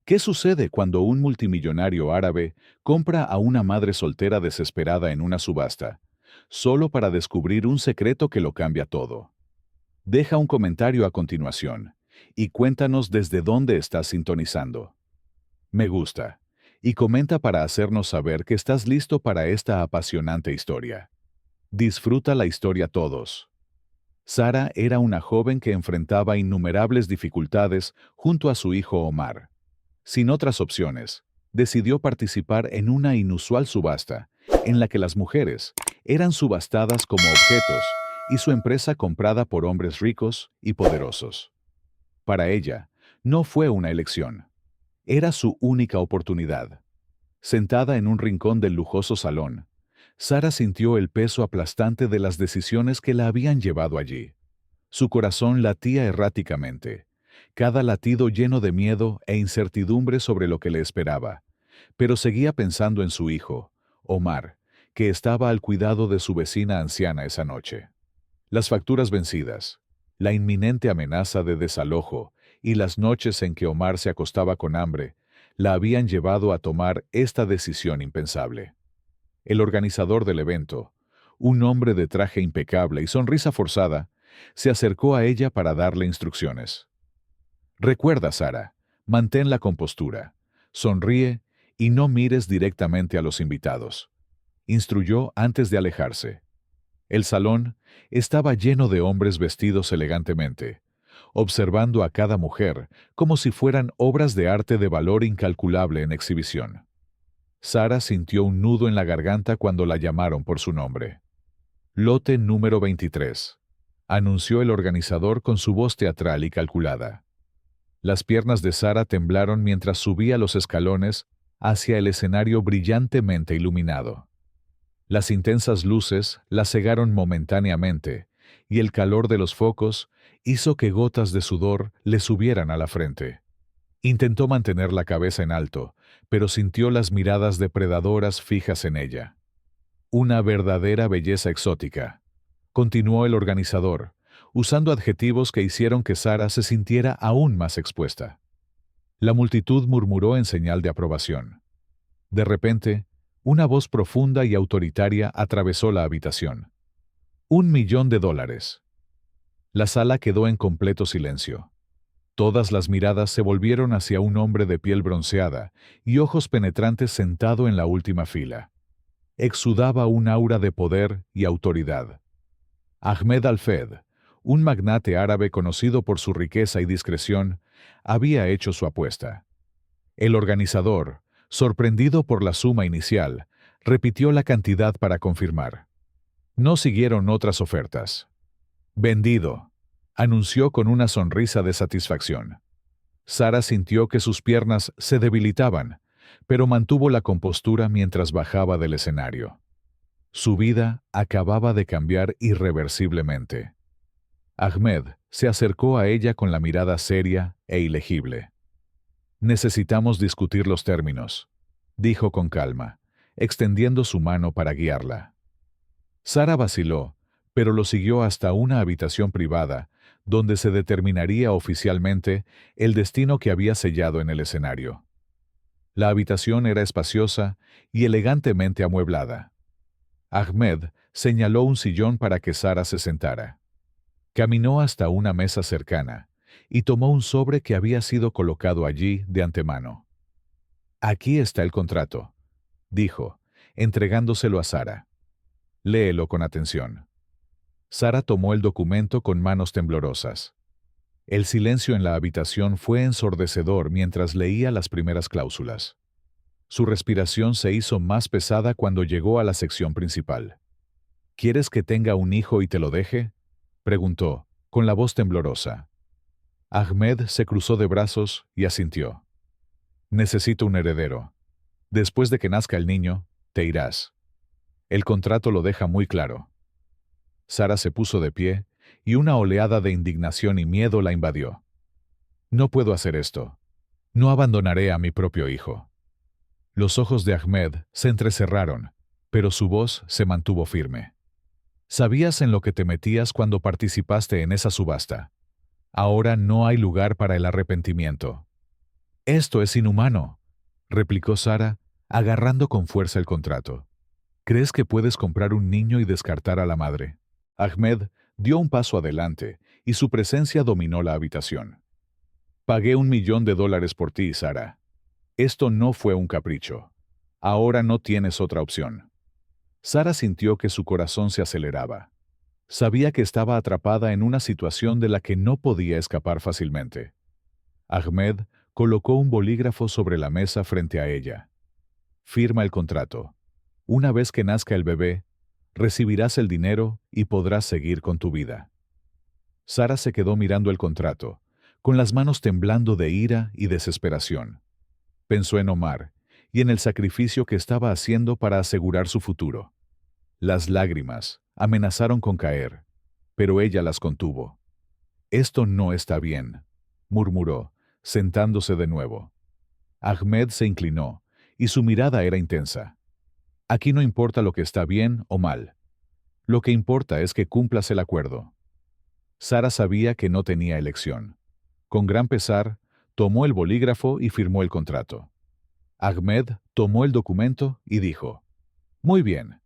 ¿Qué sucede cuando un multimillonario árabe compra a una madre soltera desesperada en una subasta, solo para descubrir un secreto que lo cambia todo? Deja un comentario a continuación y cuéntanos desde dónde estás sintonizando. Me gusta. Y comenta para hacernos saber que estás listo para esta apasionante historia. Disfruta la historia todos. Sara era una joven que enfrentaba innumerables dificultades junto a su hijo Omar. Sin otras opciones, decidió participar en una inusual subasta, en la que las mujeres eran subastadas como objetos y su empresa comprada por hombres ricos y poderosos. Para ella, no fue una elección. Era su única oportunidad. Sentada en un rincón del lujoso salón, Sara sintió el peso aplastante de las decisiones que la habían llevado allí. Su corazón latía erráticamente, cada latido lleno de miedo e incertidumbre sobre lo que le esperaba, pero seguía pensando en su hijo, Omar, que estaba al cuidado de su vecina anciana esa noche. Las facturas vencidas, la inminente amenaza de desalojo y las noches en que Omar se acostaba con hambre, la habían llevado a tomar esta decisión impensable. El organizador del evento, un hombre de traje impecable y sonrisa forzada, se acercó a ella para darle instrucciones. Recuerda, Sara, mantén la compostura, sonríe y no mires directamente a los invitados, instruyó antes de alejarse. El salón estaba lleno de hombres vestidos elegantemente, observando a cada mujer como si fueran obras de arte de valor incalculable en exhibición. Sara sintió un nudo en la garganta cuando la llamaron por su nombre. Lote número 23, anunció el organizador con su voz teatral y calculada. Las piernas de Sara temblaron mientras subía los escalones hacia el escenario brillantemente iluminado. Las intensas luces la cegaron momentáneamente, y el calor de los focos hizo que gotas de sudor le subieran a la frente. Intentó mantener la cabeza en alto, pero sintió las miradas depredadoras fijas en ella. Una verdadera belleza exótica, continuó el organizador, usando adjetivos que hicieron que Sara se sintiera aún más expuesta. La multitud murmuró en señal de aprobación. De repente, una voz profunda y autoritaria atravesó la habitación. $1.000.000. La sala quedó en completo silencio. Todas las miradas se volvieron hacia un hombre de piel bronceada y ojos penetrantes sentado en la última fila. Exudaba un aura de poder y autoridad. Ahmed Al-Fed, un magnate árabe conocido por su riqueza y discreción, había hecho su apuesta. El organizador, sorprendido por la suma inicial, repitió la cantidad para confirmar. No siguieron otras ofertas. Vendido, anunció con una sonrisa de satisfacción. Sara sintió que sus piernas se debilitaban, pero mantuvo la compostura mientras bajaba del escenario. Su vida acababa de cambiar irreversiblemente. Ahmed se acercó a ella con la mirada seria e ilegible. Necesitamos discutir los términos, dijo con calma, extendiendo su mano para guiarla. Sara vaciló, pero lo siguió hasta una habitación privada, donde se determinaría oficialmente el destino que había sellado en el escenario. La habitación era espaciosa y elegantemente amueblada. Ahmed señaló un sillón para que Sara se sentara. Caminó hasta una mesa cercana y tomó un sobre que había sido colocado allí de antemano. Aquí está el contrato, dijo, entregándoselo a Sara. Léelo con atención. Sara tomó el documento con manos temblorosas. El silencio en la habitación fue ensordecedor mientras leía las primeras cláusulas. Su respiración se hizo más pesada cuando llegó a la sección principal. ¿Quieres que tenga un hijo y te lo deje?, preguntó, con la voz temblorosa. Ahmed se cruzó de brazos y asintió. Necesito un heredero. Después de que nazca el niño, te irás. El contrato lo deja muy claro. Sara se puso de pie, y una oleada de indignación y miedo la invadió. No puedo hacer esto. No abandonaré a mi propio hijo. Los ojos de Ahmed se entrecerraron, pero su voz se mantuvo firme. Sabías en lo que te metías cuando participaste en esa subasta. Ahora no hay lugar para el arrepentimiento. Esto es inhumano, replicó Sara, agarrando con fuerza el contrato. ¿Crees que puedes comprar un niño y descartar a la madre? Ahmed dio un paso adelante y su presencia dominó la habitación. Pagué $1.000.000 por ti, Sara. Esto no fue un capricho. Ahora no tienes otra opción. Sara sintió que su corazón se aceleraba. Sabía que estaba atrapada en una situación de la que no podía escapar fácilmente. Ahmed colocó un bolígrafo sobre la mesa frente a ella. Firma el contrato. Una vez que nazca el bebé, recibirás el dinero y podrás seguir con tu vida. Sara se quedó mirando el contrato, con las manos temblando de ira y desesperación. Pensó en Omar y en el sacrificio que estaba haciendo para asegurar su futuro. Las lágrimas amenazaron con caer, pero ella las contuvo. Esto no está bien, murmuró, sentándose de nuevo. Ahmed se inclinó, y su mirada era intensa. Aquí no importa lo que está bien o mal. Lo que importa es que cumplas el acuerdo. Sara sabía que no tenía elección. Con gran pesar, tomó el bolígrafo y firmó el contrato. Ahmed tomó el documento y dijo: «Muy bien.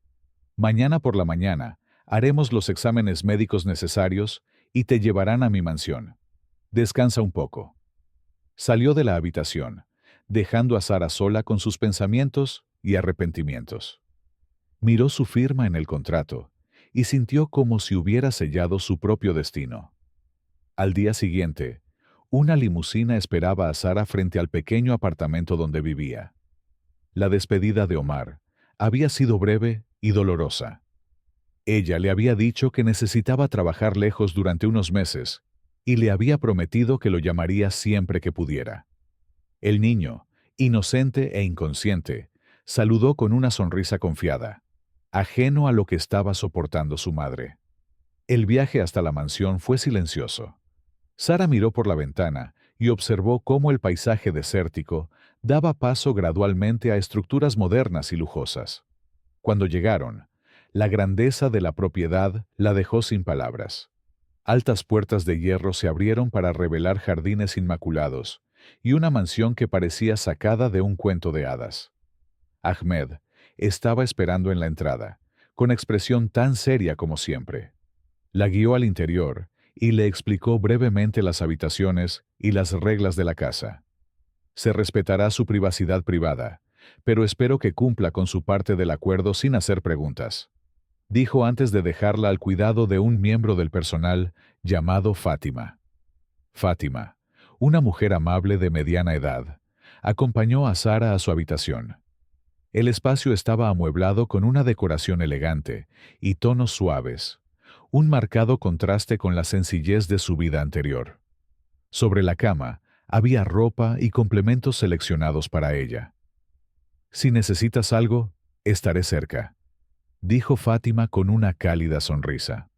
Mañana por la mañana haremos los exámenes médicos necesarios y te llevarán a mi mansión. Descansa un poco». Salió de la habitación, dejando a Sara sola con sus pensamientos y arrepentimientos. Miró su firma en el contrato y sintió como si hubiera sellado su propio destino. Al día siguiente, una limusina esperaba a Sara frente al pequeño apartamento donde vivía. La despedida de Omar había sido breve y dolorosa. Ella le había dicho que necesitaba trabajar lejos durante unos meses y le había prometido que lo llamaría siempre que pudiera. El niño, inocente e inconsciente, saludó con una sonrisa confiada, ajeno a lo que estaba soportando su madre. El viaje hasta la mansión fue silencioso. Sara miró por la ventana y observó cómo el paisaje desértico daba paso gradualmente a estructuras modernas y lujosas. Cuando llegaron, la grandeza de la propiedad la dejó sin palabras. Altas puertas de hierro se abrieron para revelar jardines inmaculados y una mansión que parecía sacada de un cuento de hadas. Ahmed estaba esperando en la entrada, con expresión tan seria como siempre. La guió al interior y le explicó brevemente las habitaciones y las reglas de la casa. Se respetará su privacidad privada, pero espero que cumpla con su parte del acuerdo sin hacer preguntas, dijo antes de dejarla al cuidado de un miembro del personal llamado Fátima. Fátima, una mujer amable de mediana edad, acompañó a Sara a su habitación. El espacio estaba amueblado con una decoración elegante y tonos suaves, un marcado contraste con la sencillez de su vida anterior. Sobre la cama había ropa y complementos seleccionados para ella. «Si necesitas algo, estaré cerca», dijo Fátima con una cálida sonrisa.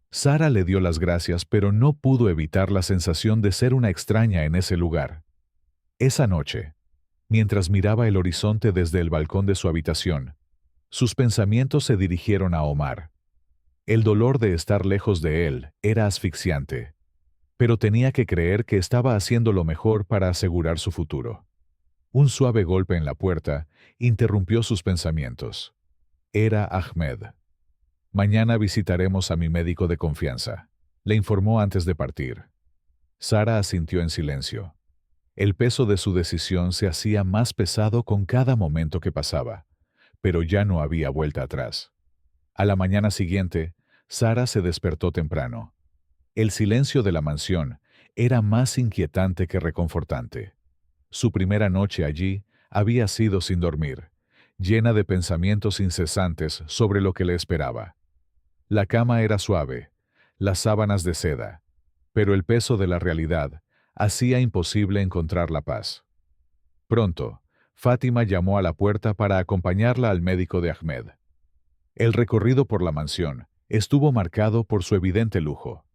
Sara le dio las gracias, pero no pudo evitar la sensación de ser una extraña en ese lugar. Esa noche, mientras miraba el horizonte desde el balcón de su habitación, sus pensamientos se dirigieron a Omar. El dolor de estar lejos de él era asfixiante, pero tenía que creer que estaba haciendo lo mejor para asegurar su futuro. Un suave golpe en la puerta interrumpió sus pensamientos. Era Ahmed. «Mañana visitaremos a mi médico de confianza», le informó antes de partir. Sara asintió en silencio. El peso de su decisión se hacía más pesado con cada momento que pasaba, pero ya no había vuelta atrás. A la mañana siguiente, Sara se despertó temprano. El silencio de la mansión era más inquietante que reconfortante. Su primera noche allí había sido sin dormir, llena de pensamientos incesantes sobre lo que le esperaba. La cama era suave, las sábanas de seda, pero el peso de la realidad hacía imposible encontrar la paz. Pronto, Fátima llamó a la puerta para acompañarla al médico de Ahmed. El recorrido por la mansión estuvo marcado por su evidente lujo.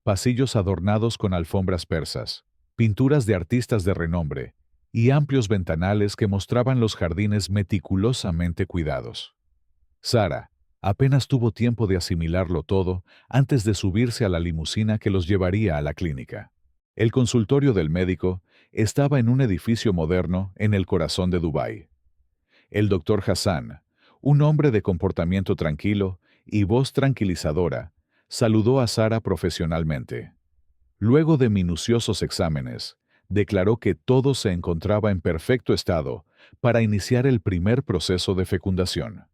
Pasillos adornados con alfombras persas, pinturas de artistas de renombre y amplios ventanales que mostraban los jardines meticulosamente cuidados. Sara apenas tuvo tiempo de asimilarlo todo antes de subirse a la limusina que los llevaría a la clínica. El consultorio del médico estaba en un edificio moderno en el corazón de Dubái. El doctor Hassan, un hombre de comportamiento tranquilo y voz tranquilizadora, saludó a Sara profesionalmente. Luego de minuciosos exámenes, declaró que todo se encontraba en perfecto estado para iniciar el primer proceso de fecundación.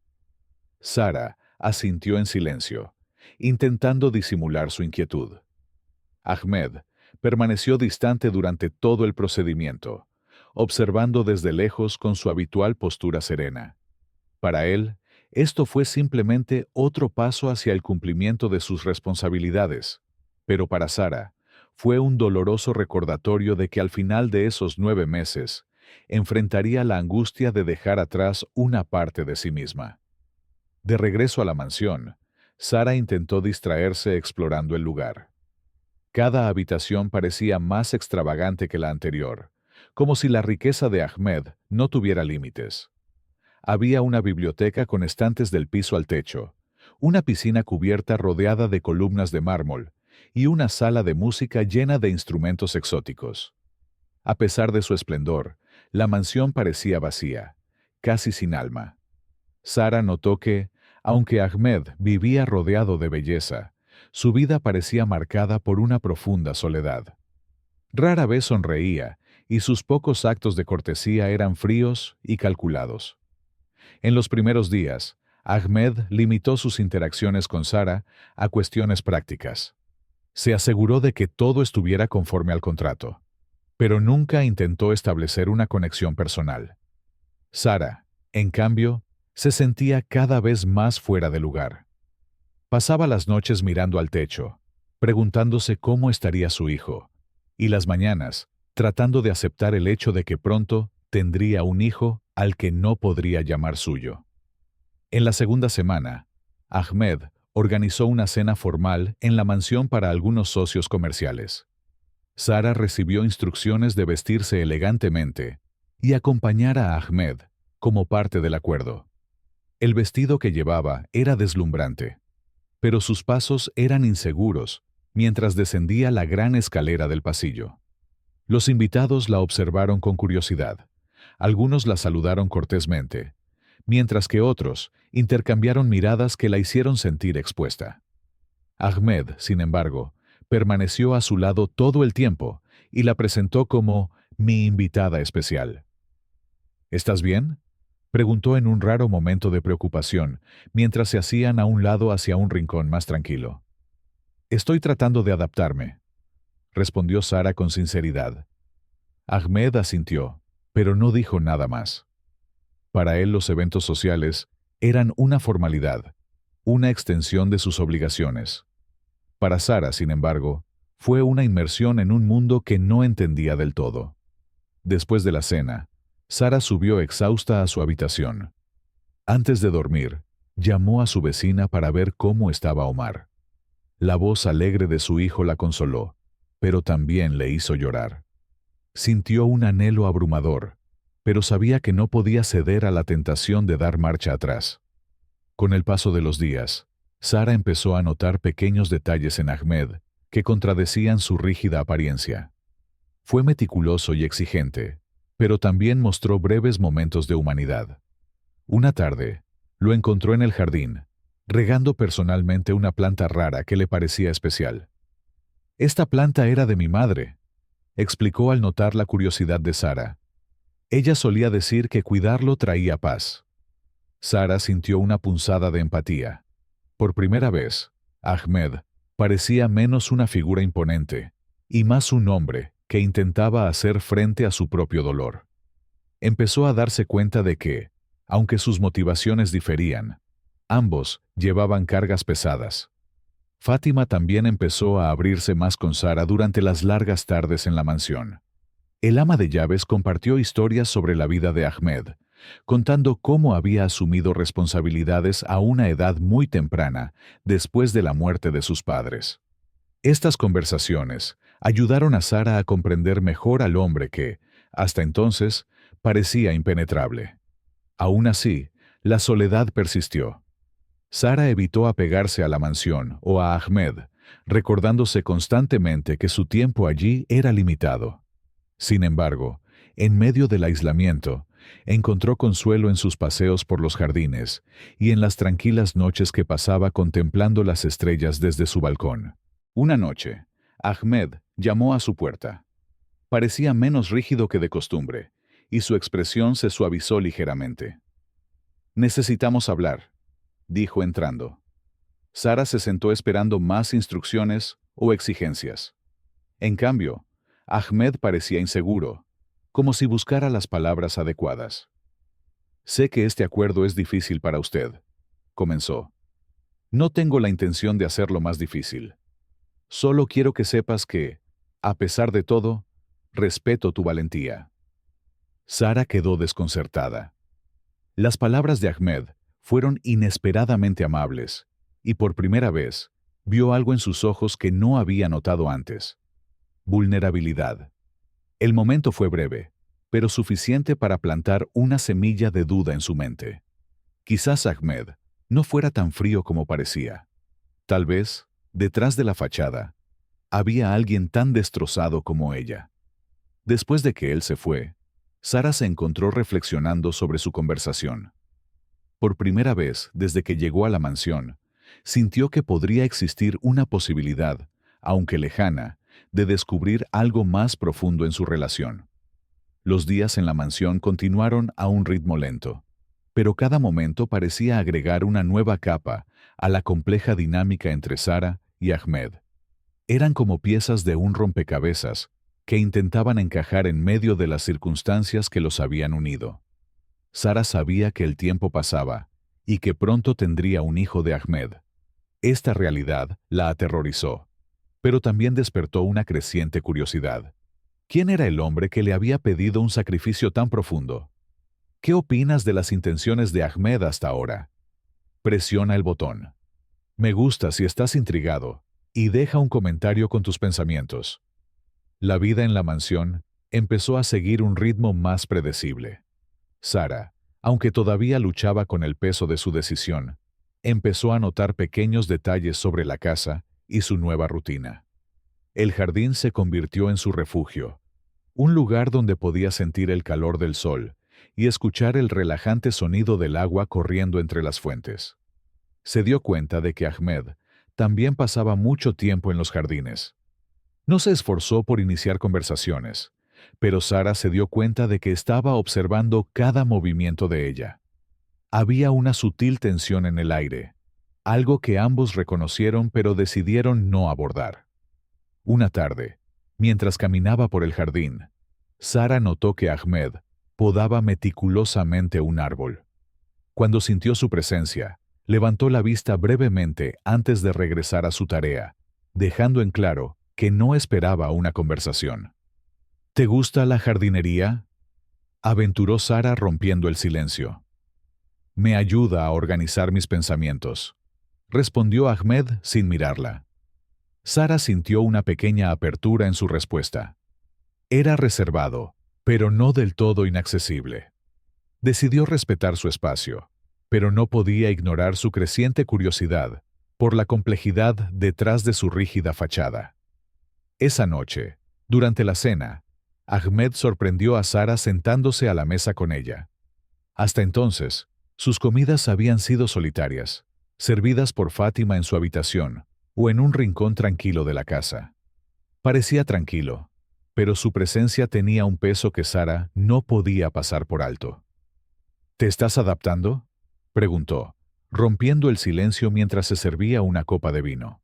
Sara asintió en silencio, intentando disimular su inquietud. Ahmed permaneció distante durante todo el procedimiento, observando desde lejos con su habitual postura serena. Para él, esto fue simplemente otro paso hacia el cumplimiento de sus responsabilidades, pero para Sara, fue un doloroso recordatorio de que al final de esos 9 meses, enfrentaría la angustia de dejar atrás una parte de sí misma. De regreso a la mansión, Sara intentó distraerse explorando el lugar. Cada habitación parecía más extravagante que la anterior, como si la riqueza de Ahmed no tuviera límites. Había una biblioteca con estantes del piso al techo, una piscina cubierta rodeada de columnas de mármol y una sala de música llena de instrumentos exóticos. A pesar de su esplendor, la mansión parecía vacía, casi sin alma. Sara notó que, aunque Ahmed vivía rodeado de belleza, su vida parecía marcada por una profunda soledad. Rara vez sonreía, y sus pocos actos de cortesía eran fríos y calculados. En los primeros días, Ahmed limitó sus interacciones con Sara a cuestiones prácticas. Se aseguró de que todo estuviera conforme al contrato, pero nunca intentó establecer una conexión personal. Sara, en cambio, se sentía cada vez más fuera de lugar. Pasaba las noches mirando al techo, preguntándose cómo estaría su hijo, y las mañanas tratando de aceptar el hecho de que pronto tendría un hijo al que no podría llamar suyo. En la segunda semana, Ahmed organizó una cena formal en la mansión para algunos socios comerciales. Sara recibió instrucciones de vestirse elegantemente y acompañar a Ahmed como parte del acuerdo. El vestido que llevaba era deslumbrante, pero sus pasos eran inseguros mientras descendía la gran escalera del pasillo. Los invitados la observaron con curiosidad. Algunos la saludaron cortésmente, mientras que otros intercambiaron miradas que la hicieron sentir expuesta. Ahmed, sin embargo, permaneció a su lado todo el tiempo y la presentó como mi invitada especial. ¿Estás bien?, preguntó en un raro momento de preocupación, mientras se hacían a un lado hacia un rincón más tranquilo. Estoy tratando de adaptarme, respondió Sara con sinceridad. Ahmed asintió, pero no dijo nada más. Para él los eventos sociales eran una formalidad, una extensión de sus obligaciones. Para Sara, sin embargo, fue una inmersión en un mundo que no entendía del todo. Después de la cena, Sara subió exhausta a su habitación. Antes de dormir, llamó a su vecina para ver cómo estaba Omar. La voz alegre de su hijo la consoló, pero también le hizo llorar. Sintió un anhelo abrumador, pero sabía que no podía ceder a la tentación de dar marcha atrás. Con el paso de los días, Sara empezó a notar pequeños detalles en Ahmed que contradecían su rígida apariencia. Fue meticuloso y exigente, pero también mostró breves momentos de humanidad. Una tarde, lo encontró en el jardín, regando personalmente una planta rara que le parecía especial. «Esta planta era de mi madre», explicó al notar la curiosidad de Sara. Ella solía decir que cuidarlo traía paz. Sara sintió una punzada de empatía. Por primera vez, Ahmed parecía menos una figura imponente y más un hombre que intentaba hacer frente a su propio dolor. Empezó a darse cuenta de que, aunque sus motivaciones diferían, ambos llevaban cargas pesadas. Fátima también empezó a abrirse más con Sara durante las largas tardes en la mansión. El ama de llaves compartió historias sobre la vida de Ahmed, contando cómo había asumido responsabilidades a una edad muy temprana después de la muerte de sus padres. Estas conversaciones ayudaron a Sara a comprender mejor al hombre que, hasta entonces, parecía impenetrable. Aún así, la soledad persistió. Sara evitó apegarse a la mansión o a Ahmed, recordándose constantemente que su tiempo allí era limitado. Sin embargo, en medio del aislamiento, encontró consuelo en sus paseos por los jardines y en las tranquilas noches que pasaba contemplando las estrellas desde su balcón. Una noche, Ahmed llamó a su puerta. Parecía menos rígido que de costumbre, y su expresión se suavizó ligeramente. «Necesitamos hablar», dijo entrando. Sara se sentó esperando más instrucciones o exigencias. En cambio, Ahmed parecía inseguro, como si buscara las palabras adecuadas. «Sé que este acuerdo es difícil para usted», comenzó. «No tengo la intención de hacerlo más difícil. Solo quiero que sepas que, a pesar de todo, respeto tu valentía». Sara quedó desconcertada. Las palabras de Ahmed fueron inesperadamente amables, y por primera vez, vio algo en sus ojos que no había notado antes: vulnerabilidad. El momento fue breve, pero suficiente para plantar una semilla de duda en su mente. Quizás Ahmed no fuera tan frío como parecía. Tal vez, detrás de la fachada, había alguien tan destrozado como ella. Después de que él se fue, Sara se encontró reflexionando sobre su conversación. Por primera vez desde que llegó a la mansión, sintió que podría existir una posibilidad, aunque lejana, de descubrir algo más profundo en su relación. Los días en la mansión continuaron a un ritmo lento, pero cada momento parecía agregar una nueva capa a la compleja dinámica entre Sara y Ahmed. Eran como piezas de un rompecabezas que intentaban encajar en medio de las circunstancias que los habían unido. Sara sabía que el tiempo pasaba y que pronto tendría un hijo de Ahmed. Esta realidad la aterrorizó, pero también despertó una creciente curiosidad. ¿Quién era el hombre que le había pedido un sacrificio tan profundo? ¿Qué opinas de las intenciones de Ahmed hasta ahora? Presiona el botón. Me gusta si estás intrigado, y deja un comentario con tus pensamientos. La vida en la mansión empezó a seguir un ritmo más predecible. Sara, aunque todavía luchaba con el peso de su decisión, empezó a notar pequeños detalles sobre la casa y su nueva rutina. El jardín se convirtió en su refugio, un lugar donde podía sentir el calor del sol y escuchar el relajante sonido del agua corriendo entre las fuentes. Se dio cuenta de que Ahmed también pasaba mucho tiempo en los jardines. No se esforzó por iniciar conversaciones, pero Sara se dio cuenta de que estaba observando cada movimiento de ella. Había una sutil tensión en el aire, algo que ambos reconocieron pero decidieron no abordar. Una tarde, mientras caminaba por el jardín, Sara notó que Ahmed podaba meticulosamente un árbol. Cuando sintió su presencia, levantó la vista brevemente antes de regresar a su tarea, dejando en claro que no esperaba una conversación. ¿Te gusta la jardinería?, aventuró Sara rompiendo el silencio. Me ayuda a organizar mis pensamientos, respondió Ahmed sin mirarla. Sara sintió una pequeña apertura en su respuesta. Era reservado, pero no del todo inaccesible. Decidió respetar su espacio, pero no podía ignorar su creciente curiosidad por la complejidad detrás de su rígida fachada. Esa noche, durante la cena, Ahmed sorprendió a Sara sentándose a la mesa con ella. Hasta entonces, sus comidas habían sido solitarias, servidas por Fátima en su habitación o en un rincón tranquilo de la casa. Parecía tranquilo, pero su presencia tenía un peso que Sara no podía pasar por alto. ¿Te estás adaptando?, preguntó, rompiendo el silencio mientras se servía una copa de vino.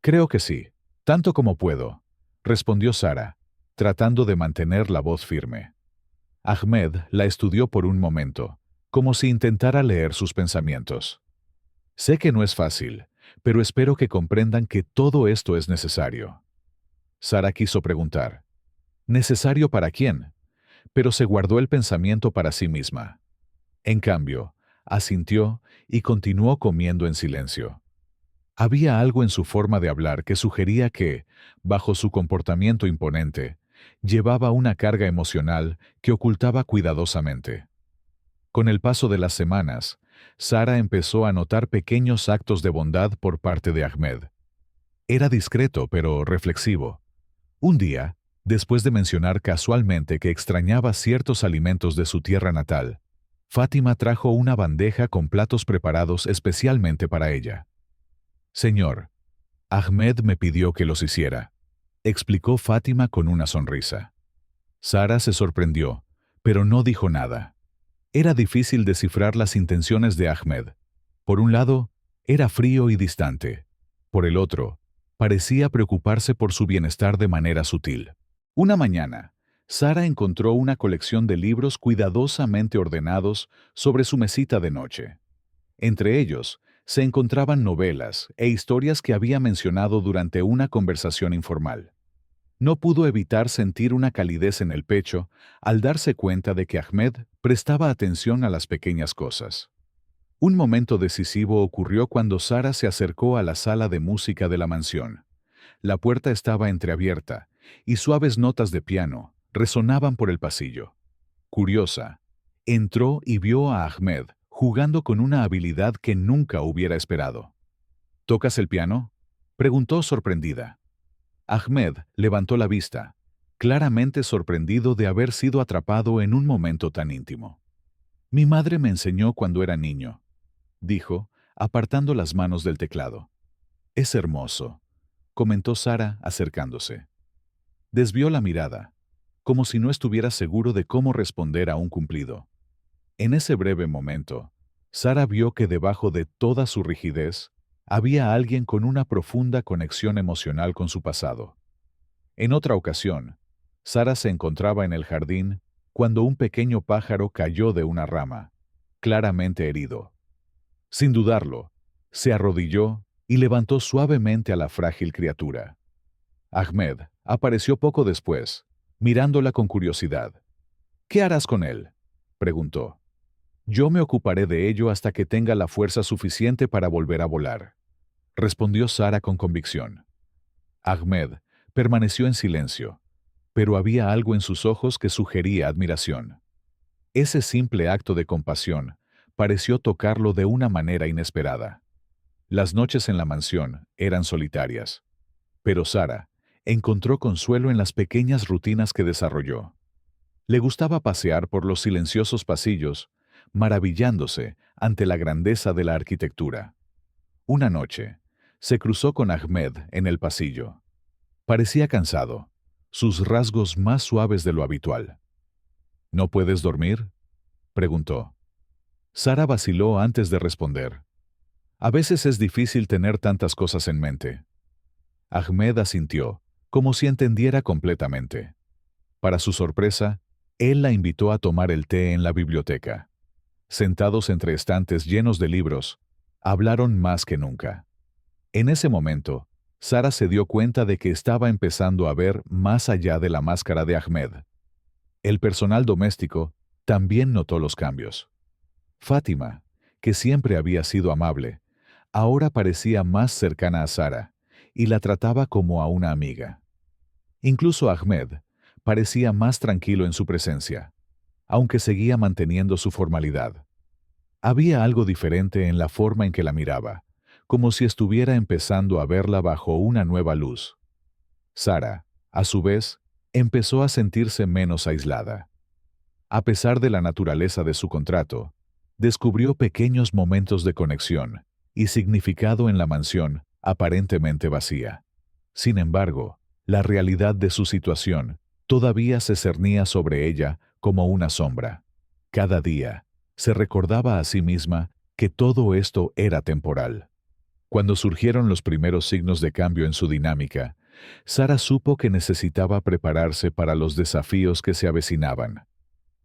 Creo que sí, tanto como puedo, respondió Sara, tratando de mantener la voz firme. Ahmed la estudió por un momento, como si intentara leer sus pensamientos. Sé que no es fácil, pero espero que comprendan que todo esto es necesario. Sara quiso preguntar, ¿necesario para quién?, pero se guardó el pensamiento para sí misma. En cambio, asintió y continuó comiendo en silencio. Había algo en su forma de hablar que sugería que, bajo su comportamiento imponente, llevaba una carga emocional que ocultaba cuidadosamente. Con el paso de las semanas, Sara empezó a notar pequeños actos de bondad por parte de Ahmed. Era discreto pero reflexivo. Un día, Después de mencionar casualmente que extrañaba ciertos alimentos de su tierra natal, Fátima trajo una bandeja con platos preparados especialmente para ella. «Señor, Ahmed me pidió que los hiciera», explicó Fátima con una sonrisa. Sara se sorprendió, pero no dijo nada. Era difícil descifrar las intenciones de Ahmed. Por un lado, era frío y distante. Por el otro, parecía preocuparse por su bienestar de manera sutil. Una mañana, Sara encontró una colección de libros cuidadosamente ordenados sobre su mesita de noche. Entre ellos, se encontraban novelas e historias que había mencionado durante una conversación informal. No pudo evitar sentir una calidez en el pecho al darse cuenta de que Ahmed prestaba atención a las pequeñas cosas. Un momento decisivo ocurrió cuando Sara se acercó a la sala de música de la mansión. La puerta estaba entreabierta y suaves notas de piano resonaban por el pasillo. Curiosa, entró y vio a Ahmed jugando con una habilidad que nunca hubiera esperado. «¿Tocas el piano?», preguntó sorprendida. Ahmed levantó la vista, claramente sorprendido de haber sido atrapado en un momento tan íntimo. «Mi madre me enseñó cuando era niño», dijo, apartando las manos del teclado. «Es hermoso», comentó Sara acercándose. Desvió la mirada, como si no estuviera seguro de cómo responder a un cumplido. En ese breve momento, Sara vio que debajo de toda su rigidez había alguien con una profunda conexión emocional con su pasado. En otra ocasión, Sara se encontraba en el jardín cuando un pequeño pájaro cayó de una rama, claramente herido. Sin dudarlo, se arrodilló y levantó suavemente a la frágil criatura. Ahmed apareció poco después, mirándola con curiosidad. «¿Qué harás con él?», preguntó. «Yo me ocuparé de ello hasta que tenga la fuerza suficiente para volver a volar», respondió Sara con convicción. Ahmed permaneció en silencio, pero había algo en sus ojos que sugería admiración. Ese simple acto de compasión pareció tocarlo de una manera inesperada. Las noches en la mansión eran solitarias, pero Sara encontró consuelo en las pequeñas rutinas que desarrolló. Le gustaba pasear por los silenciosos pasillos, maravillándose ante la grandeza de la arquitectura. Una noche, se cruzó con Ahmed en el pasillo. Parecía cansado, sus rasgos más suaves de lo habitual. «¿No puedes dormir?», preguntó. Sara vaciló antes de responder. «A veces es difícil tener tantas cosas en mente». Ahmed asintió, como si entendiera completamente. Para su sorpresa, él la invitó a tomar el té en la biblioteca. Sentados entre estantes llenos de libros, hablaron más que nunca. En ese momento, Sara se dio cuenta de que estaba empezando a ver más allá de la máscara de Ahmed. El personal doméstico también notó los cambios. Fátima, que siempre había sido amable, ahora parecía más cercana a Sara y la trataba como a una amiga. Incluso Ahmed parecía más tranquilo en su presencia, aunque seguía manteniendo su formalidad. Había algo diferente en la forma en que la miraba, como si estuviera empezando a verla bajo una nueva luz. Sara, a su vez, empezó a sentirse menos aislada. A pesar de la naturaleza de su contrato, descubrió pequeños momentos de conexión y significado en la mansión aparentemente vacía. Sin embargo, la realidad de su situación todavía se cernía sobre ella como una sombra. Cada día, se recordaba a sí misma que todo esto era temporal. Cuando surgieron los primeros signos de cambio en su dinámica, Sara supo que necesitaba prepararse para los desafíos que se avecinaban.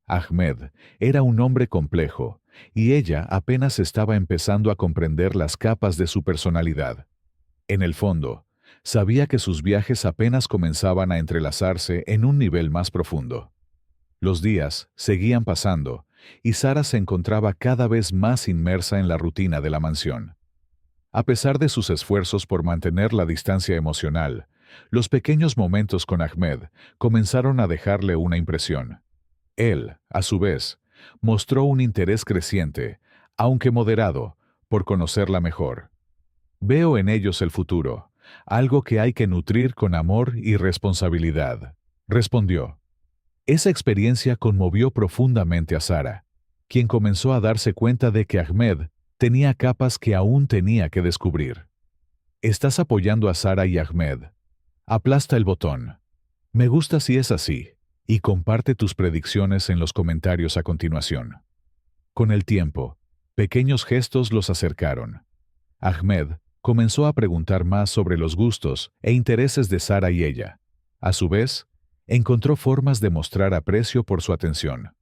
Ahmed era un hombre complejo, y ella apenas estaba empezando a comprender las capas de su personalidad. En el fondo, sabía que sus viajes apenas comenzaban a entrelazarse en un nivel más profundo. Los días seguían pasando, y Sara se encontraba cada vez más inmersa en la rutina de la mansión. A pesar de sus esfuerzos por mantener la distancia emocional, los pequeños momentos con Ahmed comenzaron a dejarle una impresión. Él, a su vez, mostró un interés creciente, aunque moderado, por conocerla mejor. «Veo en ellos el futuro, algo que hay que nutrir con amor y responsabilidad», respondió. Esa experiencia conmovió profundamente a Sara, quien comenzó a darse cuenta de que Ahmed tenía capas que aún tenía que descubrir. Estás apoyando a Sara y Ahmed. Aplasta el botón. Me gusta si es así, y comparte tus predicciones en los comentarios a continuación. Con el tiempo, pequeños gestos los acercaron. Ahmed comenzó a preguntar más sobre los gustos e intereses de Sara y ella. A su vez, encontró formas de mostrar aprecio por su atención.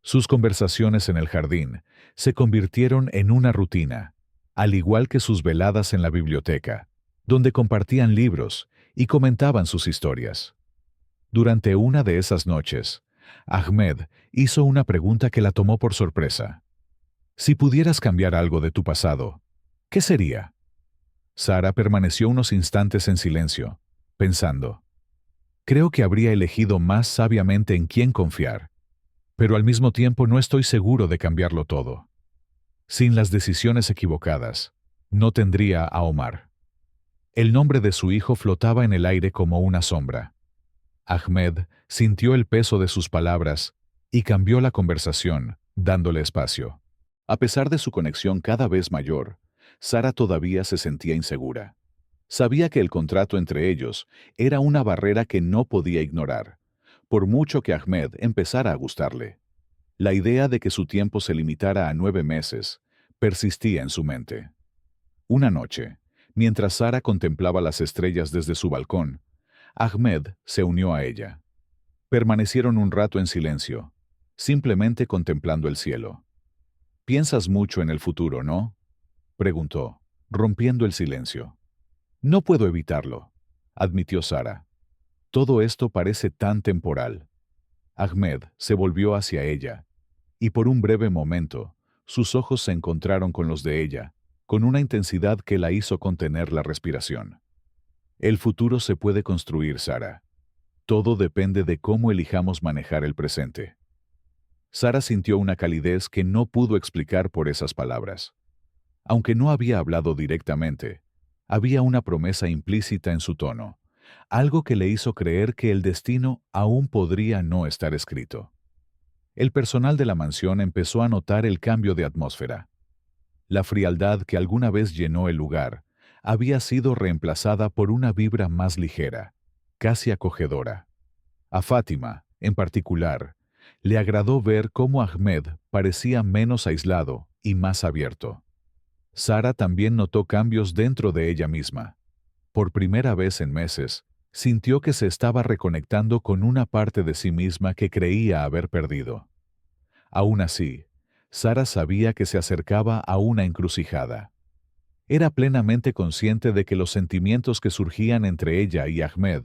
Sus conversaciones en el jardín se convirtieron en una rutina, al igual que sus veladas en la biblioteca, donde compartían libros y comentaban sus historias. Durante una de esas noches, Ahmed hizo una pregunta que la tomó por sorpresa. Si pudieras cambiar algo de tu pasado, ¿qué sería? Sara permaneció unos instantes en silencio, pensando. Creo que habría elegido más sabiamente en quién confiar, pero al mismo tiempo no estoy seguro de cambiarlo todo. Sin las decisiones equivocadas, no tendría a Omar. El nombre de su hijo flotaba en el aire como una sombra. Ahmed sintió el peso de sus palabras y cambió la conversación, dándole espacio. A pesar de su conexión cada vez mayor, Sara todavía se sentía insegura. Sabía que el contrato entre ellos era una barrera que no podía ignorar, por mucho que Ahmed empezara a gustarle. La idea de que su tiempo se limitara a 9 meses persistía en su mente. Una noche, mientras Sara contemplaba las estrellas desde su balcón, Ahmed se unió a ella. Permanecieron un rato en silencio, simplemente contemplando el cielo. «Piensas mucho en el futuro, ¿no?», preguntó, rompiendo el silencio. «No puedo evitarlo», admitió Sara. «Todo esto parece tan temporal». Ahmed se volvió hacia ella, y por un breve momento, sus ojos se encontraron con los de ella, con una intensidad que la hizo contener la respiración. «El futuro se puede construir, Sara. Todo depende de cómo elijamos manejar el presente». Sara sintió una calidez que no pudo explicar por esas palabras. Aunque no había hablado directamente, había una promesa implícita en su tono, algo que le hizo creer que el destino aún podría no estar escrito. El personal de la mansión empezó a notar el cambio de atmósfera. La frialdad que alguna vez llenó el lugar había sido reemplazada por una vibra más ligera, casi acogedora. A Fátima, en particular, le agradó ver cómo Ahmed parecía menos aislado y más abierto. Sara también notó cambios dentro de ella misma. Por primera vez en meses, sintió que se estaba reconectando con una parte de sí misma que creía haber perdido. Aún así, Sara sabía que se acercaba a una encrucijada. Era plenamente consciente de que los sentimientos que surgían entre ella y Ahmed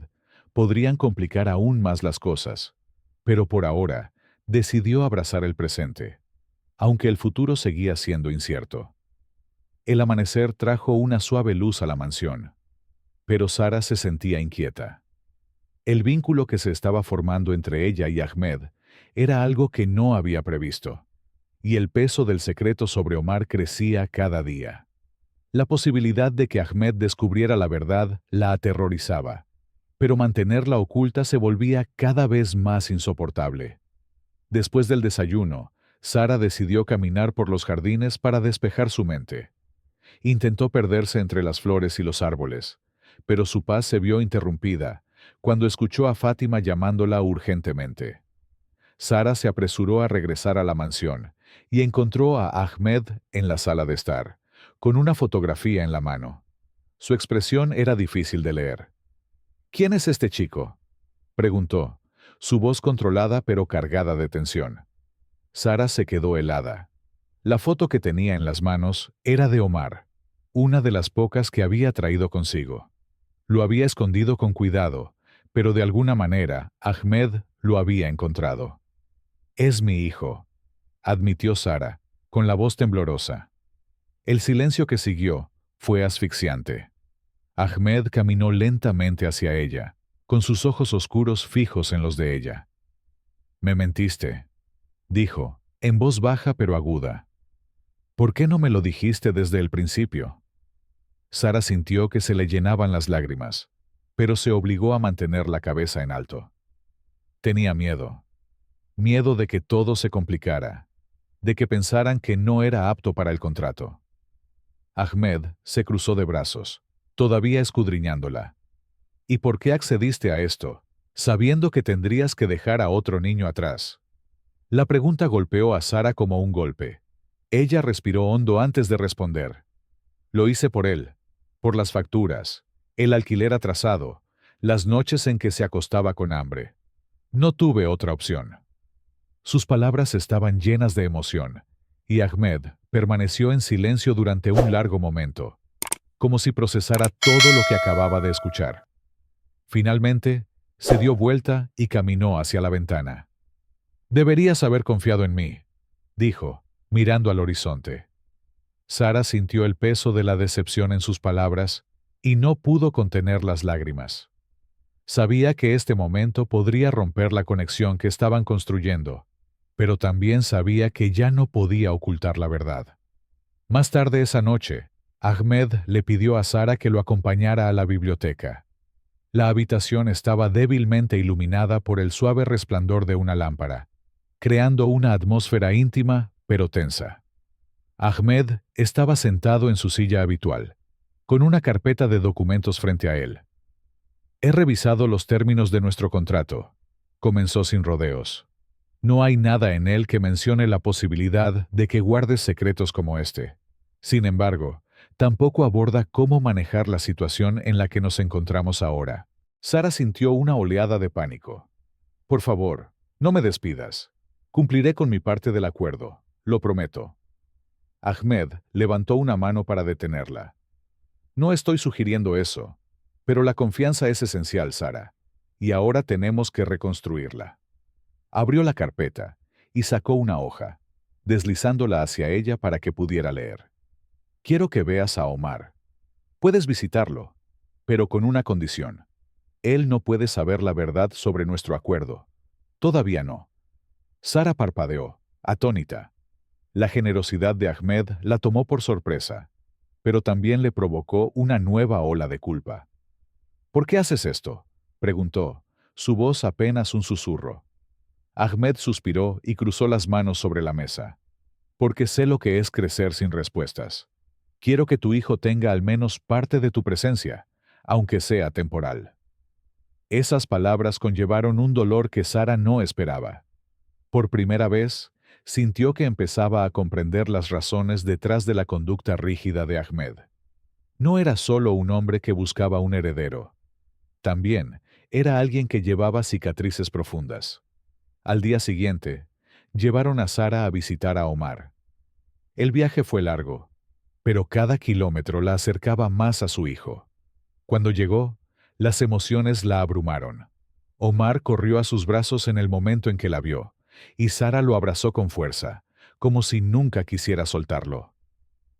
podrían complicar aún más las cosas, pero por ahora decidió abrazar el presente, aunque el futuro seguía siendo incierto. El amanecer trajo una suave luz a la mansión, pero Sara se sentía inquieta. El vínculo que se estaba formando entre ella y Ahmed era algo que no había previsto, y el peso del secreto sobre Omar crecía cada día. La posibilidad de que Ahmed descubriera la verdad la aterrorizaba, pero mantenerla oculta se volvía cada vez más insoportable. Después del desayuno, Sara decidió caminar por los jardines para despejar su mente. Intentó perderse entre las flores y los árboles, pero su paz se vio interrumpida cuando escuchó a Fátima llamándola urgentemente. Sara se apresuró a regresar a la mansión y encontró a Ahmed en la sala de estar, con una fotografía en la mano. Su expresión era difícil de leer. «¿Quién es este chico?», preguntó, su voz controlada pero cargada de tensión. Sara se quedó helada. La foto que tenía en las manos era de Omar, una de las pocas que había traído consigo. Lo había escondido con cuidado, pero de alguna manera Ahmed lo había encontrado. «Es mi hijo», admitió Sara, con la voz temblorosa. El silencio que siguió fue asfixiante. Ahmed caminó lentamente hacia ella, con sus ojos oscuros fijos en los de ella. «Me mentiste», dijo, en voz baja pero aguda. «¿Por qué no me lo dijiste desde el principio?». Sara sintió que se le llenaban las lágrimas, pero se obligó a mantener la cabeza en alto. Tenía miedo. Miedo de que todo se complicara, de que pensaran que no era apto para el contrato. Ahmed se cruzó de brazos, todavía escudriñándola. ¿Y por qué accediste a esto, sabiendo que tendrías que dejar a otro niño atrás? La pregunta golpeó a Sara como un golpe. Ella respiró hondo antes de responder. Lo hice por él, por las facturas, el alquiler atrasado, las noches en que se acostaba con hambre. No tuve otra opción. Sus palabras estaban llenas de emoción, y Ahmed permaneció en silencio durante un largo momento, como si procesara todo lo que acababa de escuchar. Finalmente, se dio vuelta y caminó hacia la ventana. Deberías haber confiado en mí, dijo, mirando al horizonte. Sara sintió el peso de la decepción en sus palabras y no pudo contener las lágrimas. Sabía que este momento podría romper la conexión que estaban construyendo, pero también sabía que ya no podía ocultar la verdad. Más tarde esa noche, Ahmed le pidió a Sara que lo acompañara a la biblioteca. La habitación estaba débilmente iluminada por el suave resplandor de una lámpara, creando una atmósfera íntima pero tensa. Ahmed estaba sentado en su silla habitual, con una carpeta de documentos frente a él. He revisado los términos de nuestro contrato, comenzó sin rodeos. No hay nada en él que mencione la posibilidad de que guardes secretos como este. Sin embargo, tampoco aborda cómo manejar la situación en la que nos encontramos ahora. Sara sintió una oleada de pánico. Por favor, no me despidas. Cumpliré con mi parte del acuerdo, lo prometo. Ahmed levantó una mano para detenerla. No estoy sugiriendo eso, pero la confianza es esencial, Sara, y ahora tenemos que reconstruirla. Abrió la carpeta y sacó una hoja, deslizándola hacia ella para que pudiera leer. Quiero que veas a Omar. Puedes visitarlo, pero con una condición. Él no puede saber la verdad sobre nuestro acuerdo. Todavía no. Sara parpadeó, atónita. La generosidad de Ahmed la tomó por sorpresa, pero también le provocó una nueva ola de culpa. ¿Por qué haces esto?, preguntó, su voz apenas un susurro. Ahmed suspiró y cruzó las manos sobre la mesa. Porque sé lo que es crecer sin respuestas. Quiero que tu hijo tenga al menos parte de tu presencia, aunque sea temporal. Esas palabras conllevaron un dolor que Sara no esperaba. Por primera vez, sintió que empezaba a comprender las razones detrás de la conducta rígida de Ahmed. No era solo un hombre que buscaba un heredero. También era alguien que llevaba cicatrices profundas. Al día siguiente, llevaron a Sara a visitar a Omar. El viaje fue largo, pero cada kilómetro la acercaba más a su hijo. Cuando llegó, las emociones la abrumaron. Omar corrió a sus brazos en el momento en que la vio, y Sara lo abrazó con fuerza, como si nunca quisiera soltarlo.